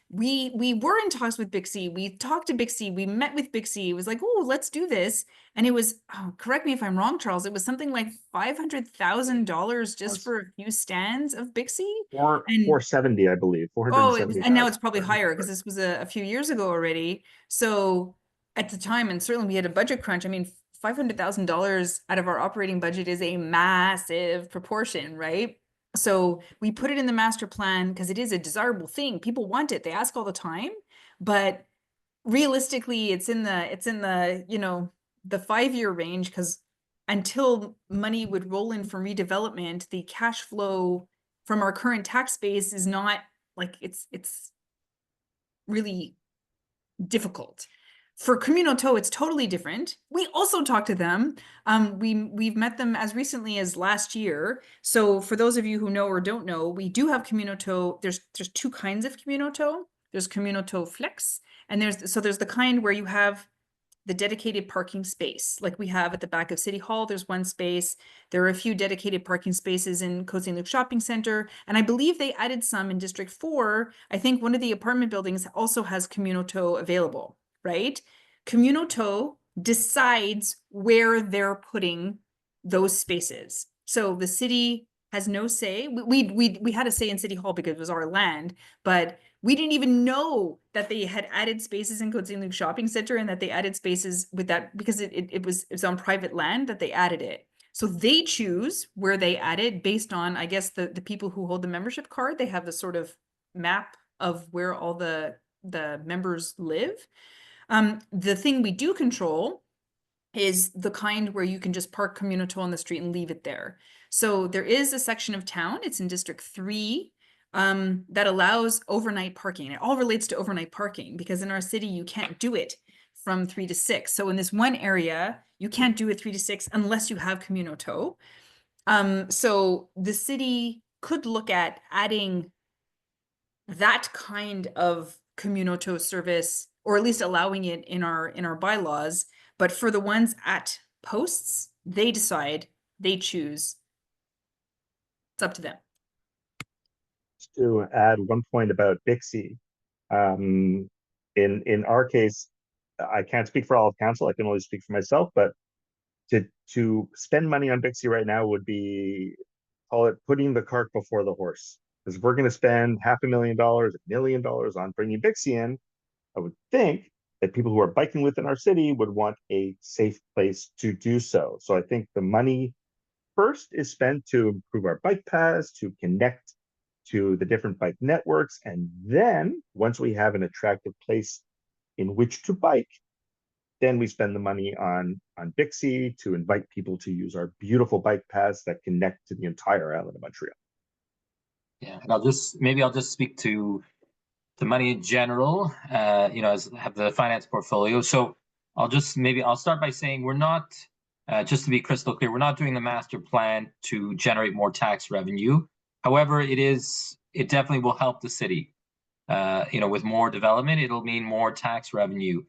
S3: We were in talks with Bixi. We talked to Bixi. We met with Bixi. It was like, oh, let's do this. And it was, correct me if I'm wrong, Charles, it was something like $500,000 just for a few stands of Bixi.
S2: 470, I believe. 470.
S3: And now it's probably higher because this was a few years ago already. So at the time, and certainly we had a budget crunch. I mean, $500,000 out of our operating budget is a massive proportion, right? So we put it in the master plan because it is a desirable thing. People want it. They ask all the time, but realistically, it's in the, you know, the 5-year range, because until money would roll in from redevelopment, the cash flow from our current tax base is not like it's really difficult. For Communauto, it's totally different. We also talked to them. We've met them as recently as last year. So for those of you who know or don't know, we do have Communauto. There's two kinds of Communauto. There's Communauto Flex, and there's the kind where you have the dedicated parking space, like we have at the back of City Hall. There's one space. There are a few dedicated parking spaces in Côte Saint-Luc Shopping Center, and I believe they added some in District 4. I think one of the apartment buildings also has Communauto available. Right? Communauto decides where they're putting those spaces. So the city has no say. We had a say in City Hall because it was our land, but we didn't even know that they had added spaces in Côte Saint-Luc Shopping Center and that they added spaces with that because it was on private land that they added it. So they choose where they add it based on, I guess, the people who hold the membership card. They have the sort of map of where all the members live. The thing we do control is the kind where you can just park Communauto on the street and leave it there. So there is a section of town, it's in District 3, that allows overnight parking. It all relates to overnight parking because in our city, you can't do it from 3 to 6. So in this one area, you can't do it 3 to 6 unless you have Communauto. So the city could look at adding that kind of Communauto service, or at least allowing it in our bylaws. But for the ones at posts, they decide, they choose. It's up to them.
S2: Just to add one point about Bixby, in our case, I can't speak for all of council. I can only speak for myself, but to spend money on Bixby right now would be, call it putting the cart before the horse. Because if we're going to spend $500,000, $1 million on bringing Bixby in, I would think that people who are biking within our city would want a safe place to do so. So I think the money first is spent to improve our bike paths, to connect to the different bike networks. And then once we have an attractive place in which to bike, then we spend the money on Bixby to invite people to use our beautiful bike paths that connect to the entire island of Montreal.
S1: Yeah, and I'll just speak to the money in general, as have the finance portfolio. So I'll start by saying we're not, just to be crystal clear, we're not doing the master plan to generate more tax revenue. However, it definitely will help the city. With more development, it'll mean more tax revenue.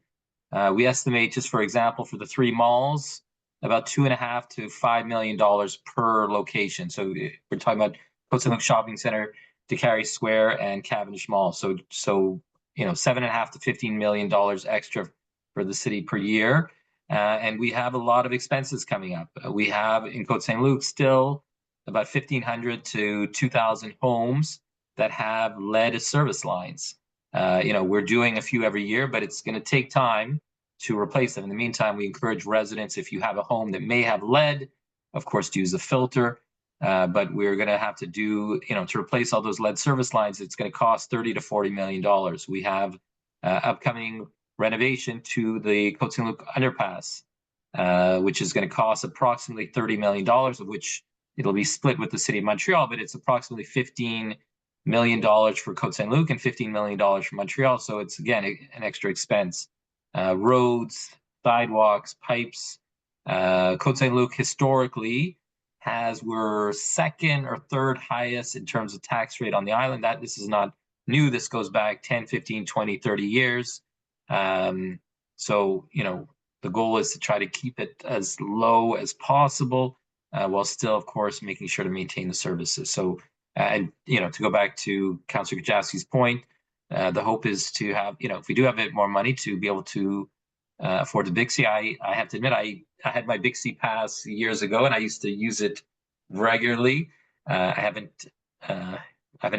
S1: We estimate, just for example, for the 3 malls, about $2.5 to $5 million per location. So we're talking about Côte Saint-Luc Shopping Center, DeCarry Square, and Cavendish Mall. So $7.5 to $15 million extra for the city per year. And we have a lot of expenses coming up. We have in Côte Saint-Luc still about 1,500 to 2,000 homes that have lead service lines. We're doing a few every year, but it's going to take time to replace them. In the meantime, we encourage residents, if you have a home that may have lead, of course, to use a filter. But we're going to have to do, to replace all those lead service lines, it's going to cost $30 to $40 million. We have upcoming renovation to the Côte Saint-Luc underpass, which is going to cost approximately $30 million, of which it'll be split with the city of Montreal, but it's approximately $15 million for Côte Saint-Luc and $15 million for Montreal. So it's, again, an extra expense. Roads, sidewalks, pipes. Côte Saint-Luc historically we're second or third highest in terms of tax rate on the island. This is not new. This goes back 10, 15, 20, 30 years. So, the goal is to try to keep it as low as possible, while still, of course, making sure to maintain the services. So, to go back to Councillor Gajewski's point, the hope is to have, if we do have a bit more money, to be able to afford the Bixby. I have to admit, I had my Bixby pass years ago, and I used to use it regularly. I haven't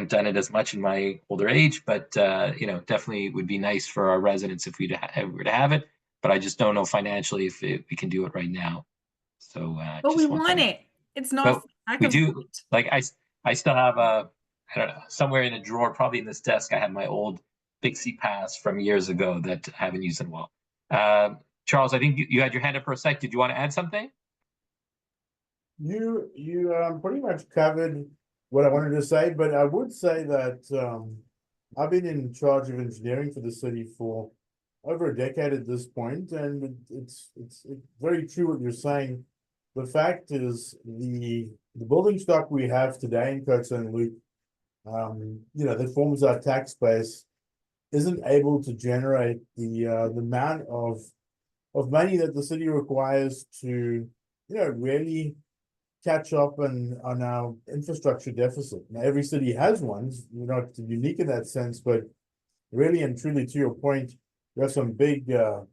S1: done it as much in my older age, but definitely would be nice for our residents if we were to have it. But I just don't know financially if we can do it right now. So,
S3: but we want it. It's not.
S1: We do. Like I still have I don't know, somewhere in a drawer, probably in this desk, I have my old Bixby pass from years ago that I haven't used in a while. Charles, I think you had your hand up for a sec. Did you want to add something?
S4: You pretty much covered what I wanted to say, but I would say that I've been in charge of engineering for the city for over a decade at this point, and it's very true what you're saying. The fact is, the building stock we have today in Côte Saint-Luc, that forms our tax base, isn't able to generate the amount of money that the city requires to, really catch up on our infrastructure deficit. Now, every city has one. We're not unique in that sense, but really and truly, to your point, we have some big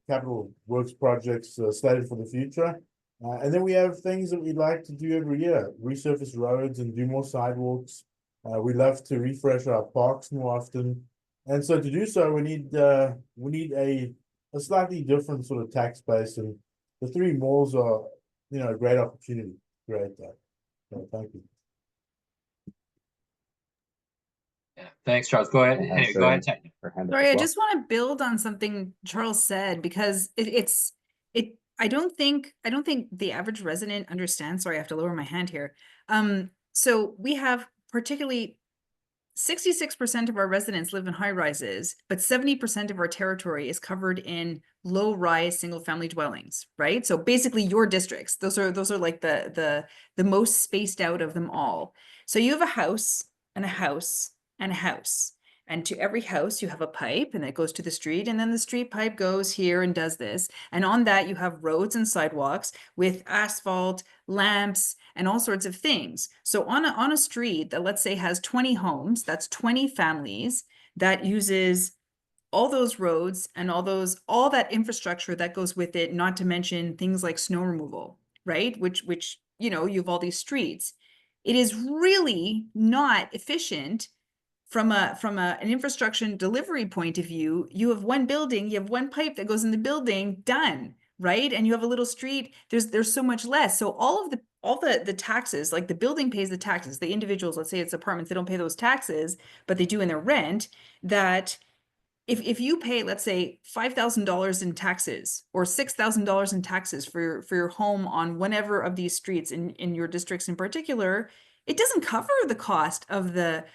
S4: capital works projects slated for the future. And then we have things that we'd like to do every year, resurface roads and do more sidewalks. We love to refresh our parks more often. And so to do so, we need a slightly different sort of tax base, and the three malls are, a great opportunity to create that. So thank you.
S1: Yeah, thanks, Charles. Go ahead. Anyway, go ahead, Tanya.
S3: Sorry, I just want to build on something Charles said, because I don't think the average resident understands. Sorry, I have to lower my hand here. So we have particularly 66% of our residents live in high rises, but 70% of our territory is covered in low rise single family dwellings, right? So basically your districts, those are like the most spaced out of them all. So you have a house and a house and a house. And to every house, you have a pipe, and it goes to the street, and then the street pipe goes here and does this. And on that, you have roads and sidewalks with asphalt, lamps, and all sorts of things. So on a street that, let's say, has 20 homes, that's 20 families that uses all those roads and all that infrastructure that goes with it, not to mention things like snow removal, right? Which you have all these streets. It is really not efficient from an infrastructure delivery point of view. You have one building, you have one pipe that goes in the building, done, right? And you have a little street, there's so much less. So all the taxes, like the building pays the taxes, the individuals, let's say it's apartments, they don't pay those taxes, but they do in their rent. That if you pay, let's say, $5,000 in taxes or $6,000 in taxes for your home on whatever of these streets in your districts in particular, it doesn't cover the cost of the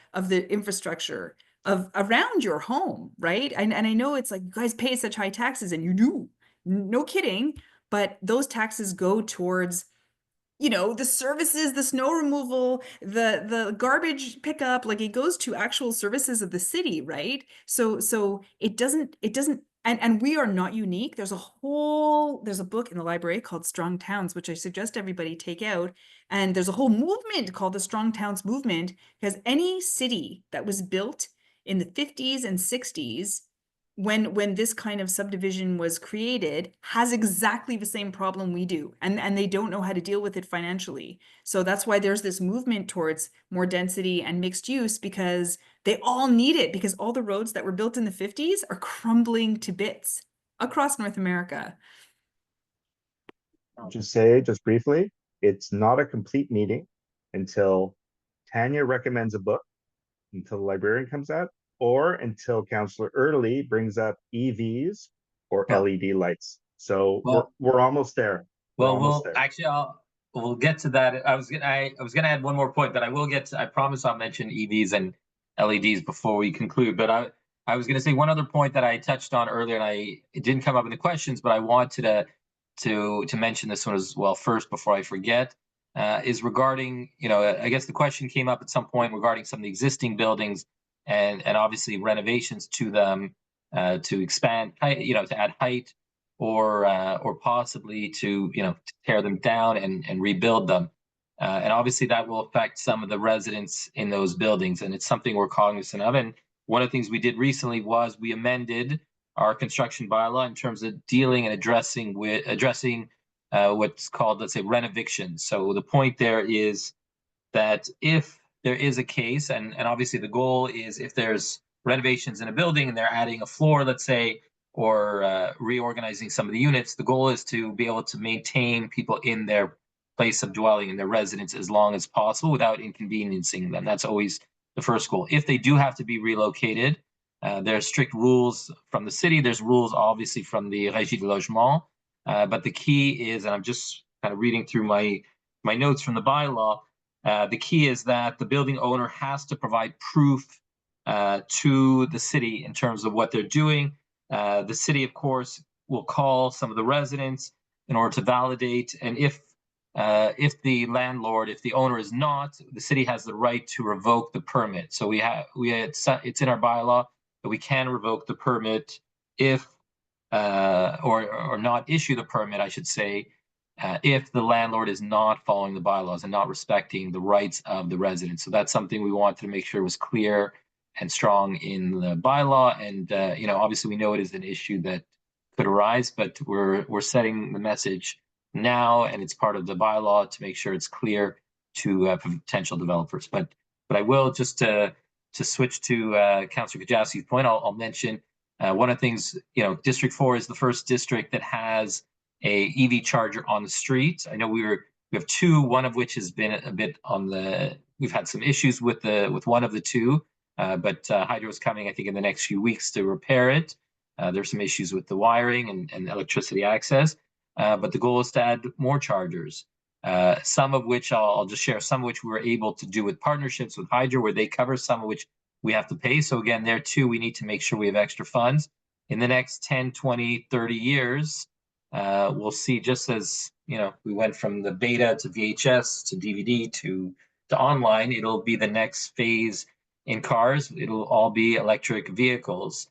S3: infrastructure around your home, right? And I know it's like, you guys pay such high taxes, and you do, no kidding, but those taxes go towards, the services, the snow removal, the garbage pickup, like it goes to actual services of the city, right? So it doesn't, and we are not unique. There's a book in the library called Strong Towns, which I suggest everybody take out. And there's a whole movement called the Strong Towns movement, because any city that was built in the 50s and 60s, when this kind of subdivision was created, has exactly the same problem we do, and they don't know how to deal with it financially. So that's why there's this movement towards more density and mixed use, because they all need it, because all the roads that were built in the 50s are crumbling to bits across North America.
S2: I'll just say, just briefly, it's not a complete meeting until Tanya recommends a book, until the librarian comes out, or until Councillor Early brings up EVs or LED lights. So we're almost there.
S1: We'll get to that. I was gonna add one more point, but I will get to, I promise I'll mention EVs and LEDs before we conclude. But I was gonna say one other point that I touched on earlier, and it didn't come up in the questions, but I wanted to mention this one as well first before I forget. Is regarding, I guess the question came up at some point regarding some of the existing buildings and obviously renovations to them, to expand, to add height, or possibly to tear them down and rebuild them, and obviously that will affect some of the residents in those buildings, and it's something we're cognizant of. And one of the things we did recently was we amended our construction bylaw in terms of dealing and addressing what's called, let's say, renoviction. So the point there is that if there is a case, and obviously the goal is, if there's renovations in a building and they're adding a floor, let's say, or reorganizing some of the units, the goal is to be able to maintain people in their place of dwelling, in their residence, as long as possible without inconveniencing them. That's always the first goal. If they do have to be relocated, there's strict rules from the city. There's rules obviously from the Régie du Logement. But the key is, and I'm just kind of reading through my notes from the bylaw, the key is that the building owner has to provide proof to the city in terms of what they're doing. The city, of course, will call some of the residents in order to validate. And if the landlord, if the owner is not, the city has the right to revoke the permit. So it's in our bylaw that we can revoke the permit if, or not issue the permit, I should say, if the landlord is not following the bylaws and not respecting the rights of the residents. So that's something we wanted to make sure was clear and strong in the bylaw. And obviously we know it is an issue that could arise, but we're setting the message now, and it's part of the bylaw to make sure it's clear to potential developers. But I will, just to switch to Councillor Kajowski's point, I'll mention one of the things, District 4 is the first district that has a EV charger on the street. I know we have two, one of which has been a bit on we've had some issues with one of the two, but Hydro is coming, I think, in the next few weeks to repair it. There's some issues with the wiring and electricity access, but the goal is to add more chargers, some of which I'll just share, some of which we were able to do with partnerships with Hydro, where they cover, some of which we have to pay. So again, there too, we need to make sure we have extra funds. In the next 10, 20, 30 years, we'll see, just as, we went from the beta to VHS to DVD to online, it'll be the next phase in cars. It'll all be electric vehicles.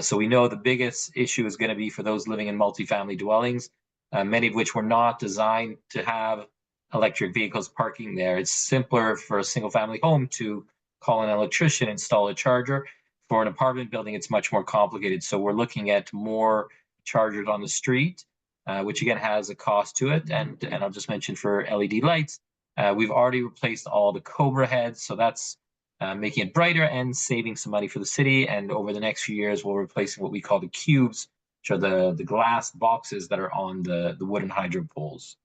S1: So we know the biggest issue is going to be for those living in multifamily dwellings, many of which were not designed to have electric vehicles parking there. It's simpler for a single family home to call an electrician, install a charger. For an apartment building, it's much more complicated. So we're looking at more chargers on the street, which again has a cost to it. And I'll just mention for LED lights, we've already replaced all the Cobra heads. So that's making it brighter and saving some money for the city. And over the next few years, we'll replace what we call the cubes, which are the glass boxes that are on the wooden hydro poles.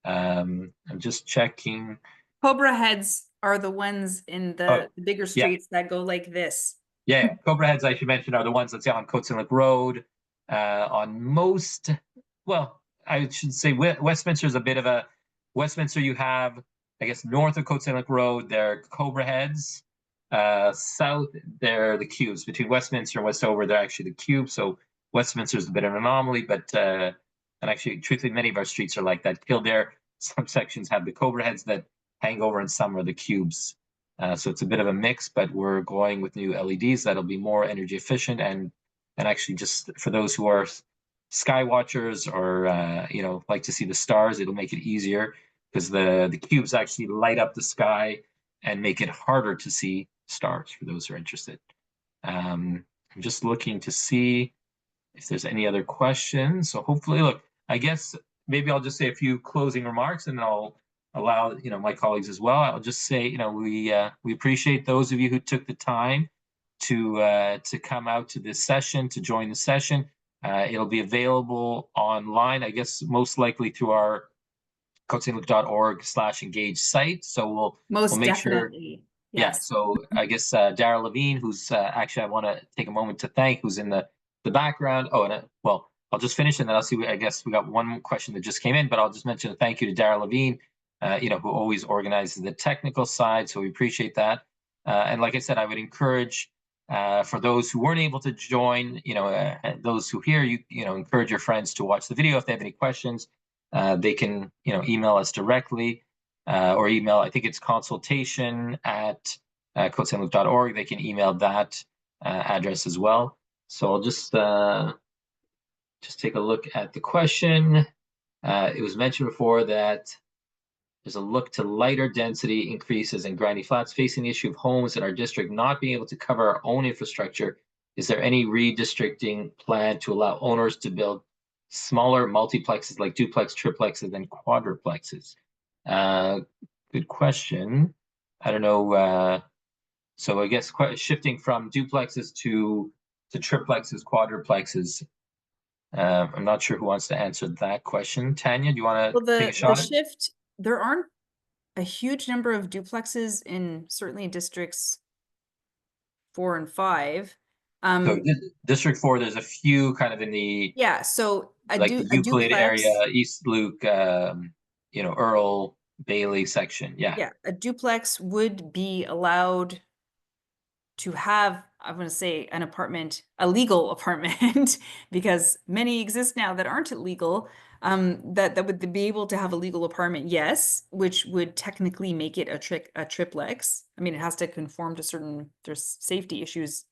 S1: I'm just checking.
S3: Cobra heads are the ones in the bigger streets that go like this.
S1: Yeah, Cobra heads, I should mention, are the ones, let's say, on Côte Saint-Luc Road, on most, well, I should say Westminster is a bit of a, Westminster you have, I guess, north of Côte Saint-Luc Road, they're Cobra heads. South, they're the cubes. Between Westminster and Westover, they're actually the cubes. So Westminster is a bit of an anomaly, but, and actually, truthfully, many of our streets are like that. Kildare, some sections have the Cobra heads that hang over, and some are the cubes. So it's a bit of a mix, but we're going with new LEDs that'll be more energy efficient, and actually, just for those who are sky watchers or like to see the stars, it'll make it easier, because the cubes actually light up the sky and make it harder to see stars for those who are interested. I'm just looking to see if there's any other questions. So hopefully, look, I guess maybe I'll just say a few closing remarks, and I'll allow my colleagues as well. I'll just say, we appreciate those of you who took the time to come out to this session, to join the session. It'll be available online, I guess, most likely through our CôteSaintLuc.org/engage site. So we'll make
S3: definitely.
S1: Sure. Yes. Yeah, so I guess Darrell Levine, who's actually, I want to take a moment to thank, who's in the background. Oh, and well, I'll just finish, and then I'll see. I guess we got one question that just came in, but I'll just mention a thank you to Darrell Levine, who always organizes the technical side. So we appreciate that. And like I said, I would encourage, for those who weren't able to join, those who hear, encourage your friends to watch the video. If they have any questions, they can, email us directly, or email, I think it's consultation@CôteSaintLuc.org. They can email that address as well. So I'll just take a look at the question. It was mentioned before that there's a look to lighter density increases in Granny Flats, facing the issue of homes in our district not being able to cover our own infrastructure. Is there any redistricting plan to allow owners to build smaller multiplexes like duplex, triplexes, and quadruplexes? Good question. I don't know. So I guess shifting from duplexes to triplexes, quadruplexes. I'm not sure who wants to answer that question. Tanya, do you want to take a shot?
S3: The shift, there aren't a huge number of duplexes in certainly districts 4 and 5.
S1: So District 4, there's a few kind of in the
S3: so
S1: the Euclid area, East Luke, Earl Bailey section. Yeah,
S3: a duplex would be allowed to have I want to say an apartment, a legal apartment, because many exist now that aren't legal, that would be able to have a legal apartment, yes, which would technically make it a triplex. I mean, it has to conform to certain, there's safety issues,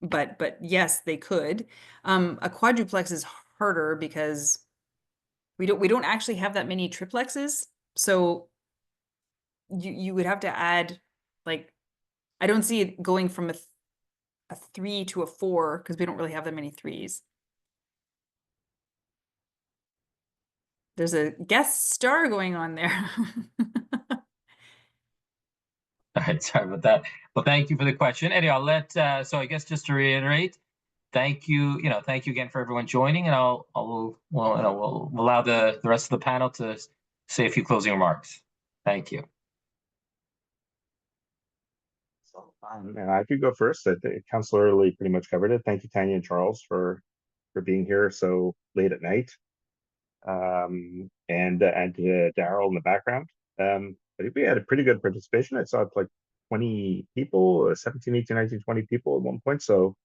S3: but yes, they could. A quadruplex is harder because we don't actually have that many triplexes. So you would have to add, like, I don't see it going from a 3 to a 4 because we don't really have that many 3s. There's a guest star going on there.
S1: All right, sorry about that. Well, thank you for the question. Anyway, I'll let, so I guess just to reiterate, thank you again for everyone joining, and we'll allow the rest of the panel to say a few closing remarks. Thank you.
S2: So, and I could go first. I think Councillor Lee pretty much covered it. Thank you, Tanya and Charles, for being here so late at night. And to Daryl in the background. I think we had a pretty good participation. I saw like 20 people, 17, 18, 19, 20 people at one point. So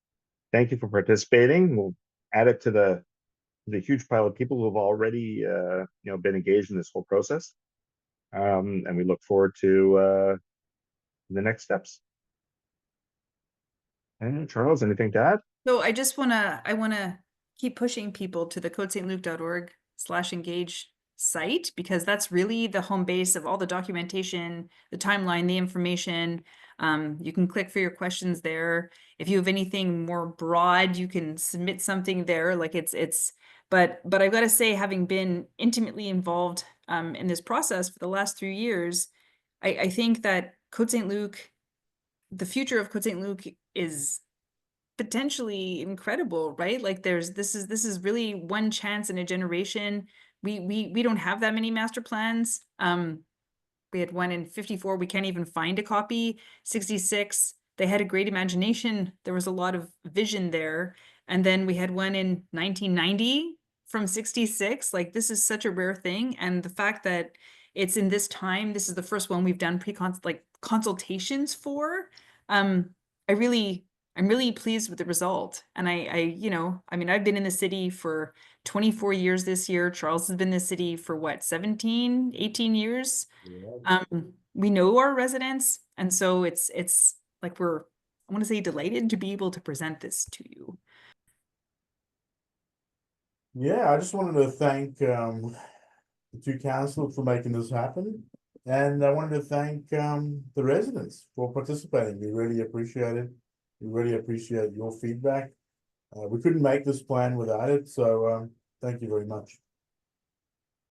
S2: thank you for participating. We'll add it to the huge pile of people who have already been engaged in this whole process. And we look forward to the next steps. And Charles, anything to add?
S3: So I want to keep pushing people to the côtesaintluc.org/engage site, because that's really the home base of all the documentation, the timeline, the information. You can click for your questions there. If you have anything more broad, you can submit something there. Like but I've got to say, having been intimately involved in this process for the last 3 years, I think that Côte Saint-Luc, the future of Côte Saint-Luc is potentially incredible, right? Like this is really one chance in a generation. We don't have that many master plans. We had one in 54. We can't even find a copy. 66, they had a great imagination. There was a lot of vision there. And then we had one in 1990 from 66. Like, this is such a rare thing. And the fact that it's in this time, this is the first one we've done consultations for. I'm really pleased with the result. And I mean, I've been in the city for 24 years this year. Charles has been in the city for what, 17, 18 years?
S4: Yeah.
S3: We know our residents. And so it's like I want to say delighted to be able to present this to you.
S4: Yeah, I just wanted to thank the two councillors for making this happen. And I wanted to thank the residents for participating. We really appreciate it. We really appreciate your feedback. We couldn't make this plan without it. So thank you very much.